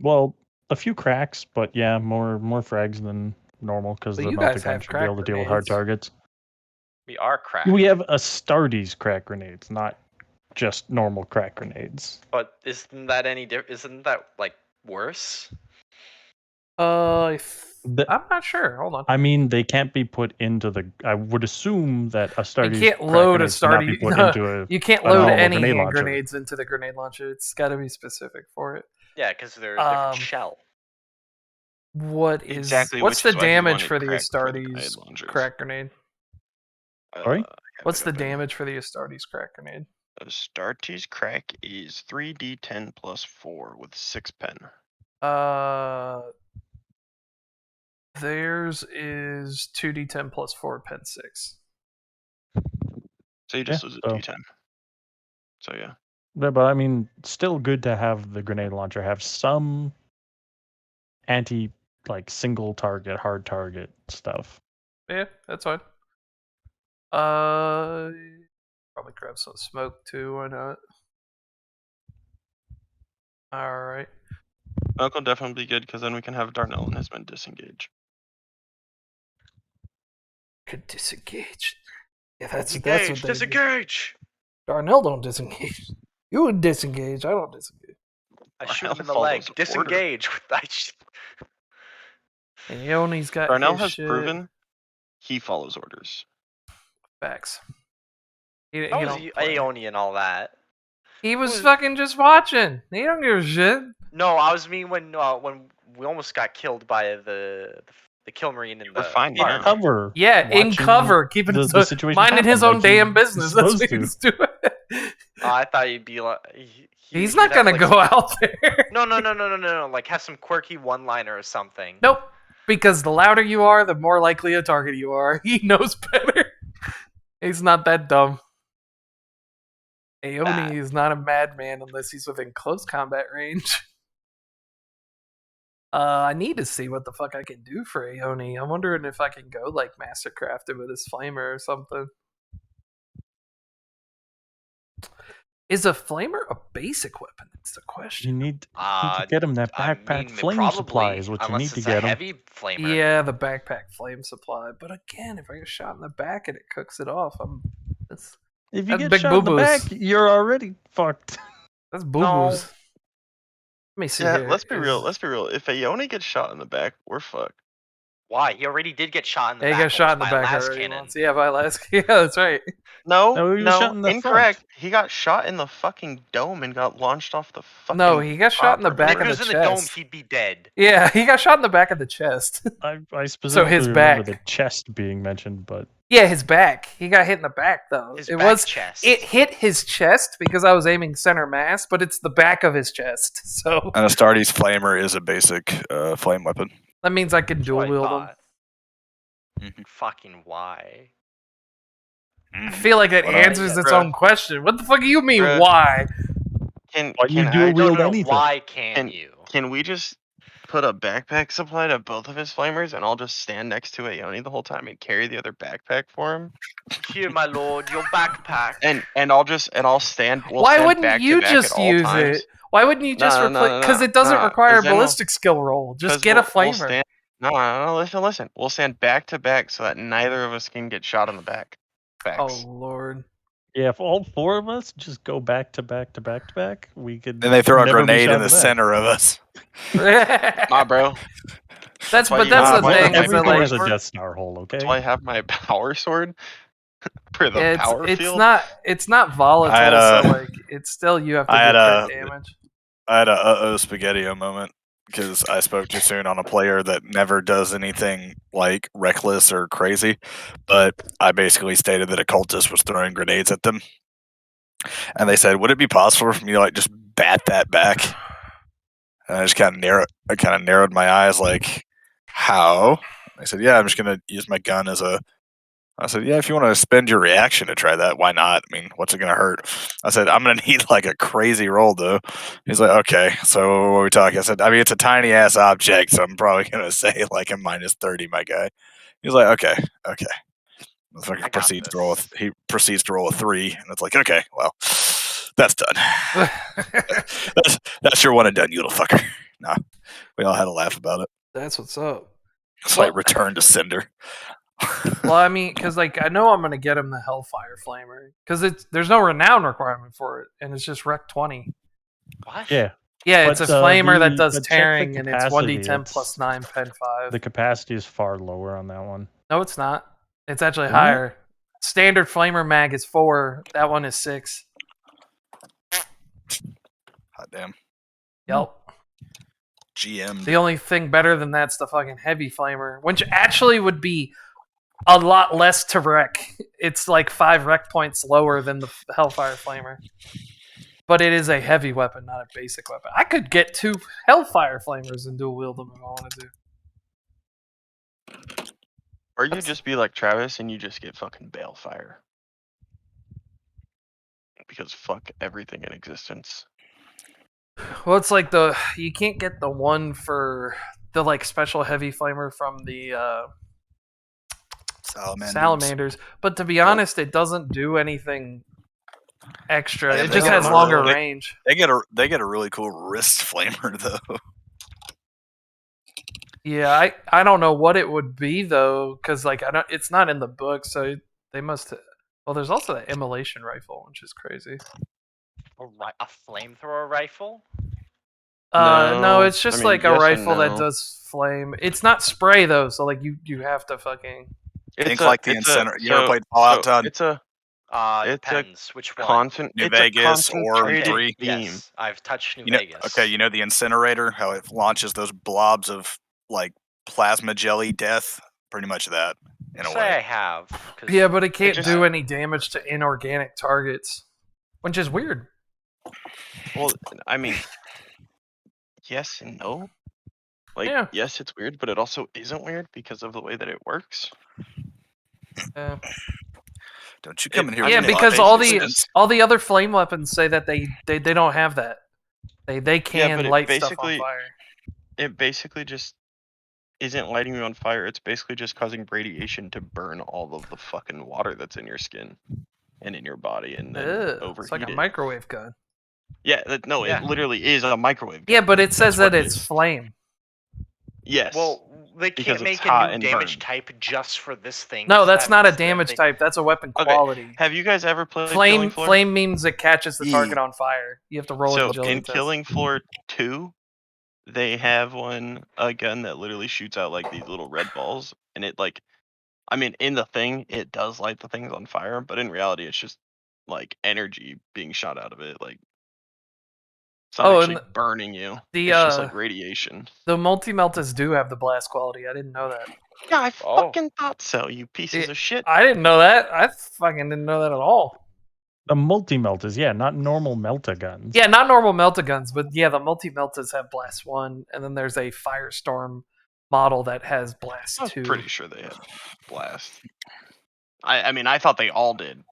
Well, a few cracks, but yeah, more frags than normal because But the you guys meltagun have should be able to crack deal with hard grenades. targets. We are cracked. We have Astartes crack grenades, not just normal crack grenades. But isn't that any different? Isn't that like worse? I'm The- not sure. Hold on. I mean, they can't be put into the. I would assume that Astartes You can't crack load grenades cannot be Astartes. put into a. You can't a load normal any grenade hand launcher. grenades into the grenade launcher. It's got to be specific for it. Yeah, because they're a different Um, shell. What's Exactly, the which is why he damage wanted for the crack for the grenade Astartes launchers. crack grenade? Sorry? I have What's it the open. damage for the Astartes crack grenade? Astartes crack is 3d10 plus 4 with 6 pen. Theirs is 2d10 plus 4 pen 6. So you just Yeah, lose a so- d10. So yeah. Yeah, but I mean, still good to have the grenade launcher have some like single target, hard target stuff. Yeah, that's fine. Probably grab some smoke too. Why not? All right. Smoke will definitely be good because then we can have Darnell and his men disengage. Could disengage. Yeah, that's what Disengage! they do. Disengage! Darnell don't disengage. You would disengage. I don't disengage. I shoot him in the Darnell leg. follows order. Disengage! And Ioni's got Darnell his has shit. proven he follows orders. Facts. He How was don't play. Aeoni and all that? He was fucking just watching. He don't give a shit. No, I was mean when we almost got killed by the kill marine in We're the fine farm. now. Cover. Yeah, in watching cover, keeping the his situation minding his happen own like damn he's business. That's what supposed he's doing. I thought you'd be like. He's he'd not have, gonna like, go out there. No. Like have some quirky one-liner or something. Nope. Because the louder you are, the more likely a target you are. He knows better. He's not that dumb. Aeoni is not a madman unless he's within close combat range. I need to see what the fuck I can do for Aeoni. I'm wondering if I can go like Mastercraft it with his flamer or something. Is a flamer a basic weapon? That's the You question. need to get him that I backpack mean, flame supply is what you unless need to it's get a him. heavy flamer. Yeah, the backpack flame supply. But again, if I get shot in the back and it cooks it off, that's If you that's get big shot in the boo-boos. back, you're already fucked. That's boo-boos. Let me see Yeah, here. let's be real. Is- Let's be real. If Aeone gets shot in the back, we're fucked. Why? He already did get shot in the Yeah, he back. got shot in the by a back las already cannon. once. Yeah, by last. Yeah, that's right. No, No, he was shot in the incorrect. front. He got shot in the fucking dome and got launched off the fucking. No, he got shot in the proper. back If he of was the in the dome, chest. he'd be dead. Yeah, he got shot in the back of the chest. I specifically his remember back. the chest being mentioned, but Yeah, his back. He got hit in the back though. His It back was chest. it hit his chest because I was aiming center mass, but it's the back of his chest. So And Astartes Flamer is a basic flame weapon. that means I can That's dual what I wield him. thought. Mhm. Fucking why? I feel like it What answers its Bruh. own question. What the fuck do you mean? Bruh. Why? Can Why you can dual I, wield No. anything? Why can't you? can we just put a backpack supply to both of his flamers and I'll just stand next to Aeone the whole time and carry the other backpack for him? Here, my lord, your backpack. And I'll stand. We'll Why stand wouldn't back you to back just at all use times. it? Why wouldn't you just No, replace? Because it doesn't nah, require a 'cause then ballistic skill roll. Just 'cause get a we'll flamer. stand. No, listen. We'll stand back to back so that neither of us can get shot in the back. Oh Facts. lord. yeah, if all four of us just go back to back to back to back, we could. Then they throw a never be grenade shot in the back. center of us. Nah, bro. That's why but you that's have the my- thing. Is that Everything like has a Death Star hole, okay? That's why I have my power sword for the yeah, power it's field. not volatile. I had So a- like it's still you have to I do had crit damage. I had a spaghetti-o moment because I spoke too soon on a player that never does anything like reckless or crazy. But I basically stated that a cultist was throwing grenades at them, and they said, "Would it be possible for me to like just bat that back?" And I just kind of narrowed my eyes, like, "How?" I said, "Yeah, I'm just gonna use my gun as a." I said, "Yeah, if you want to spend your reaction to try that, why not? I mean, what's it gonna hurt?" I said, "I'm gonna need like a crazy roll, though." He's like, "Okay, so what are we talking?" I said, "I mean, it's a tiny ass object, so I'm probably gonna say like a -30, my guy." He's like, "Okay." I Motherfucker got proceeds to roll. this. He proceeds to roll a 3, and it's like, "Okay, well, that's done. That's your one and done, you little fucker." Nah, we all had a laugh about it. That's what's up. It's Well- like return to sender. Well, I mean, because like I know I'm gonna get him the Hellfire Flamer because there's no renown requirement for it, and it's just Rec 20. What? Yeah, Yeah, it's a But, flamer the- that does but check the tearing, and it's capacity, 1d10 it's- plus 9 pen 5. the capacity is far lower on that one. No, it's not. It's actually Isn't it? higher. Standard flamer mag is 4. That one is 6. Hot damn. Yep. GM. The only thing better than that's the fucking heavy flamer, which actually would be a lot less to wreck. It's like 5 wreck points lower than the Hellfire Flamer. But it is a heavy weapon, not a basic weapon. I could get 2 Hellfire Flamers and dual wield them if I wanted to. Or you just be like Travis and you just get fucking Balefire. Because fuck everything in existence. Well, it's like you can't get the one for the like special heavy flamer from the salamanders. But to be honest, it doesn't do anything extra. Yeah, It they just get has a- longer they- range. They get a really cool wrist flamer though. Yeah, I don't know what it would be though, because like it's not in the book, so they must. Well, there's also the immolation rifle, which is crazy. A flamethrower rifle? No, No, it's just I mean, like a yes and rifle that no. does flame. It's not spray though, so like you have to fucking. Think like the incinerator. You ever played Fallout, Todd? It's a Depends. Which one? New it's Vegas a or concentrated 3? beam. Yes, I've touched New You know, Vegas. okay, you know the incinerator, how it launches those blobs of like plasma jelly death? Pretty much that, in a Say I way. have. 'cause Yeah, but it can't just- do any damage to inorganic targets, which is weird. Well, I mean, yes and no. Like, Yeah. yes, it's weird, but it also isn't weird because of the way that it works. Yeah, Don't you come in here? yeah, with because logic. all the other flame weapons say that they don't have that. They can but it light stuff on basically- fire. It basically just isn't lighting you on fire. It's basically just causing radiation to burn all of the fucking water that's in your skin. and in your body, and then Ugh, it's like overheat a it. microwave gun. Yeah, no, Yeah. it literally is a microwave. Yeah, gun. but it says That's what that it it's is. flame. Yes. Well, they Because can't it's make a hot new and damage burned. type just for this thing. No, 'cause that's that not a means that damage they- type. That's a weapon Okay. quality. Have you guys ever played Flame Killing Floor? flame means it catches the Ye- target on fire. You have to roll an So agility in test. Killing Floor 2, they have a gun that literally shoots out like these little red balls, and it like, I mean, in the thing, it does light the things on fire, but in reality, it's just like energy being shot out of it. Like, it's not Oh, and actually burning you. the It's just like radiation. the multi-meltas do have the blast quality. I didn't know that. Yeah, I Oh. fucking thought so, you pieces of shit. I didn't know that. I fucking didn't know that at all. The multi-meltas, yeah, not normal melta guns. Yeah, not normal melta guns, but yeah, the multi-meltas have blast 1, and then there's a Firestorm model that has blast I was 2. pretty sure they had blast. I mean, I thought they all did,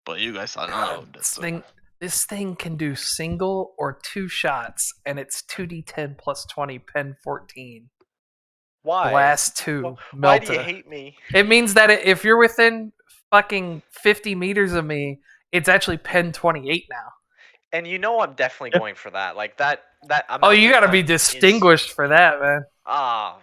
but you guys thought none of them did. So. This thing can do single or 2 shots, and it's 2d10 plus 20 pen 14. Why? Blast 2 Why do you melta. hate me? It means that if you're within fucking 50 meters of me, it's actually pen 28 now. And you know I'm definitely Yeah. going for that. Like that. Oh, you gotta gun be is- distinguished for that, man. Ah.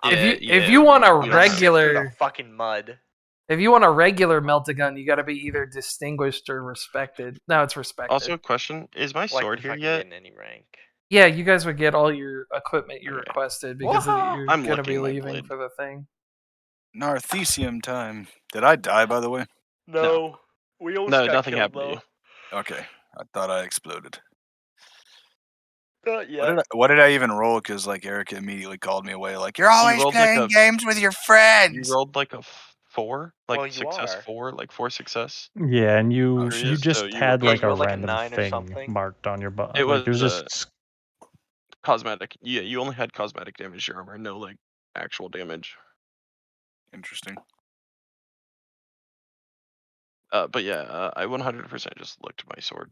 If you want a I'm gonna sift through regular the fucking mud. If you want a regular meltagun, you got to be either distinguished or respected. No, it's respected. Also, a question: is my Like sword if here I can yet? get in any rank. Yeah, you guys would get all your equipment you Okay. requested because Whoa! you're I'm gonna be looking my leaving blade. for the thing. Narthesium time. Did I die, by the way? No. We almost No, got nothing killed happened to though. you. Okay, I thought I exploded. Not yet. What did I even roll? Because like Erica immediately called me away. Like you're always rolled like playing a- games with your You friends. rolled like a 4, like Well, you success are. 4, like 4 success. Yeah, and you Serious? just So you had were like you a rolled like a random 9 or thing something? marked on your butt. It Like, was just cosmetic. Yeah, you only had cosmetic damage to your armor, no like actual damage. Interesting. But yeah, I 100% just looked at my sword.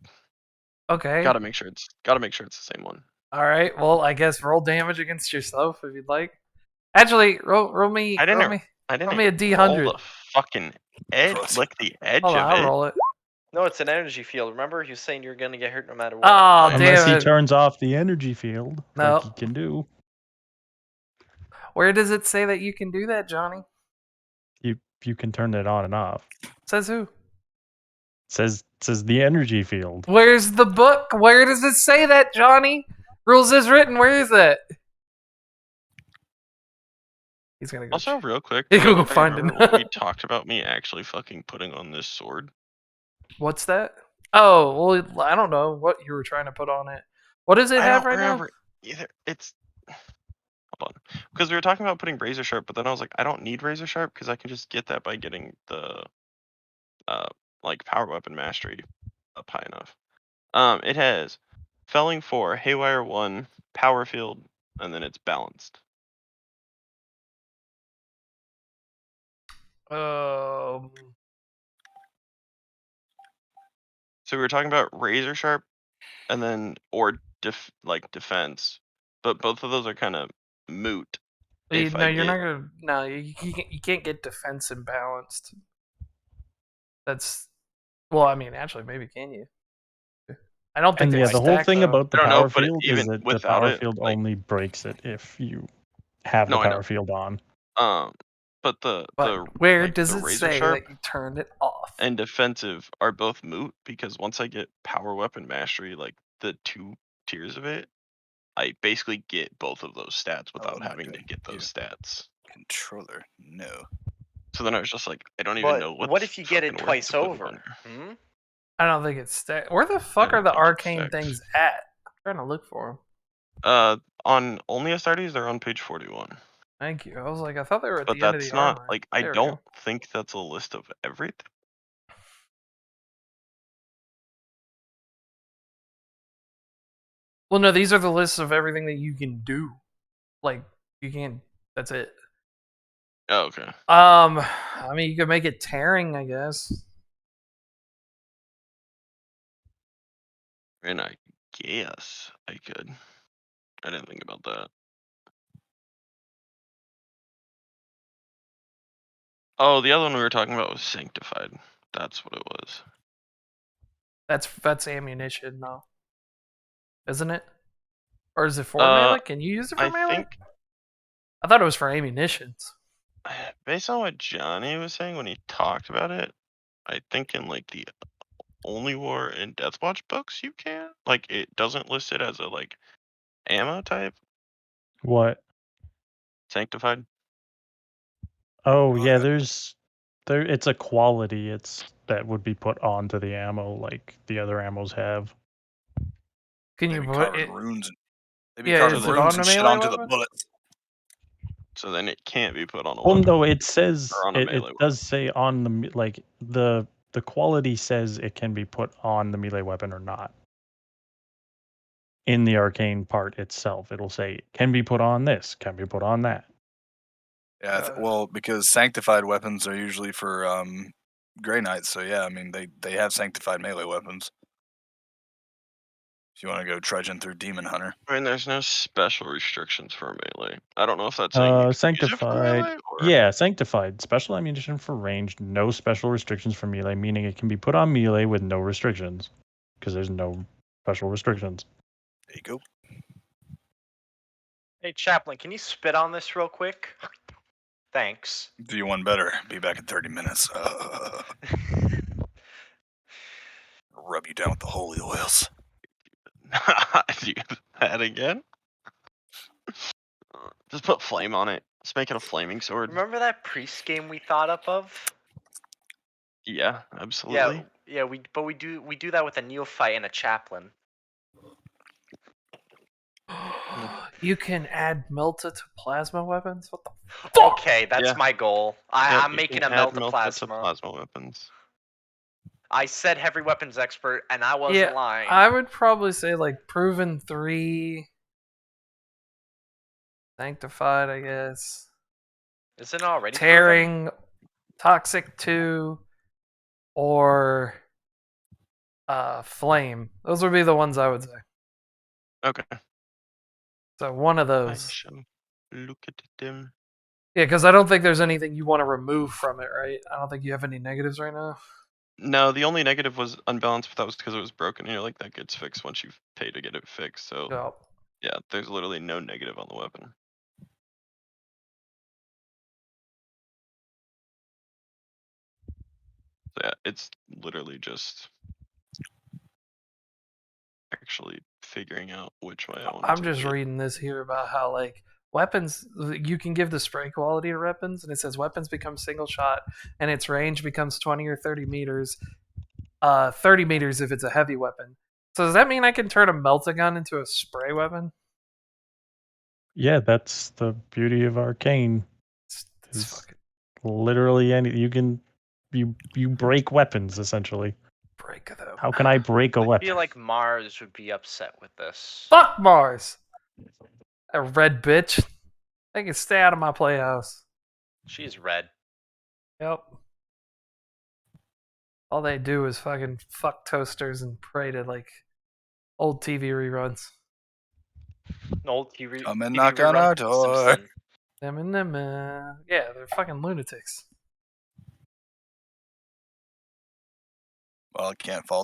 Okay. Gotta make sure it's the same one. All right. Well, I guess roll damage against yourself if you'd like. Actually, roll me. I didn't Roll me a roll D100. the fucking edge, Gross. lick the edge Hold on, of I'll it. roll it. No, it's an energy field. Remember, he was saying you're gonna get hurt no matter what. Oh, Yeah. unless damn he it. turns off the energy field, No. like he can do. Where does it say that you can do that, Johnny? You can turn it on and off. Says who? Says the energy field. Where's the book? Where does it say that, Johnny? Rules is written. Where is that? He's gonna go. Also, real quick, You do go any of you find it. remember when we talked about me actually fucking putting on this sword? What's that? Oh, well, I don't know what you were trying to put on it. What does it I have don't right remember either. It's hold on, because we were talking about putting razor sharp, but then I was like, I don't need razor sharp because I can just get that by getting the like power weapon mastery up high enough. It has felling 4, haywire 1, power field, and then it's balanced. now? So we were talking about razor sharp, and then or defense, but both of those are kind of moot. If No, I you're get not gonna. No, you can't get defense imbalanced. That's well, I mean, actually, maybe can you? I don't think And they yeah, the whole stack, thing though. about the I don't know, power but field is even that the without power it, field like- only breaks it if you have the No, I know. power field on. But the Where like, does the it razor say sharp that you turned it off? and defensive are both moot because once I get power weapon mastery, like the 2 tiers of it, I basically get both of those stats without I'm not having to doing get those either. stats. Controller. No. So then I was just like, I don't even know But what's what if you get it fucking worth twice to put it over? on here. Hmm? I don't think it's stacked. Where the fuck don't are the think it's arcane stacked. things at? I'm trying to look for them. On only Astartes, they're on page 41. Thank you. I was like, I thought they were at But the end of that's the not armor. like I There we go. don't think that's a list of everything. Well, no, these are the lists of everything that you can do. Like, you can. That's it. Oh, okay. I mean, you could make it tearing, I guess. And I guess I could. I didn't think about that. Oh, the other one we were talking about was sanctified. That's what it was. That's ammunition, though, isn't it? Or is it for melee? Can you use it for I melee? think I thought it was for ammunitions. based on what Johnny was saying when he talked about it, I think in like the Only War and Deathwatch books you can. Like it doesn't list it as a like ammo type. What? Sanctified. Oh yeah, it's a quality. It's that would be put onto the ammo like the other ammos have. Can They you be put carving it? runes. They be Yeah, carving is it runes on a and shit melee onto the weapon? bullets. So then it can't be put on a Well, weapon. no, it says Or on a it melee does say on like the quality says it can be put on the melee weapon or not. In the arcane part itself, it'll say can be put on this, can be put on that. Yeah, well, because sanctified weapons are usually for Grey Knights, so yeah, I mean they have sanctified melee weapons. If you want to go trudging through Demon Hunter. I mean, there's no special restrictions for melee. I don't know if that's saying you can use it for Sanctified. melee or Yeah, sanctified. Special ammunition for ranged, no special restrictions for melee, meaning it can be put on melee with no restrictions. Because there's no special restrictions. There you go. Hey, Chaplain, can you spit on this real quick? Thanks. Do you one better? Be back in 30 minutes. Rub you down with the holy oils. do that again. Just put flame on it. Let's make it a flaming sword. Remember that priest game we thought up of? Yeah, absolutely. Yeah. We do that with a neophyte and a chaplain. You can add melta to plasma weapons? What the fuck? Okay, that's Yeah. my goal. Yep, I'm you making can a add melta to plasma. plasma weapons. I said heavy weapons expert, and I wasn't lying. I would probably say like proven 3, sanctified, I guess. Isn't it already proven? Tearing, toxic 2, or flame. Those would be the ones I would say. Okay. So one of I those. shall look at them. Yeah, because I don't think there's anything you want to remove from it, right? I don't think you have any negatives right now. No, the only negative was unbalanced, but that was because it was broken. And you're like, that gets fixed once you pay to get it fixed. So So, yeah, there's literally no negative on the weapon. So yeah, it's literally just actually figuring out which way I want I'm to just take it. reading this here about how like weapons you can give the spray quality to weapons, and it says weapons become single shot, and its range becomes 20 or 30 meters. 30 meters if it's a heavy weapon. So does that mean I can turn a melta-gun into a spray weapon? Yeah, that's the beauty of arcane. It's fucking Literally any you break weapons essentially. break them. How can I break a I weapon? feel like Mars would be upset with this. Fuck Mars! A red bitch. They can stay out of my playhouse. She's red. Yep. All they do is fucking fuck toasters and pray to like old TV reruns. An old TV, Come and TV knock on rerun our from door. Simpson. Yeah, they're fucking lunatics. Well, I can't fault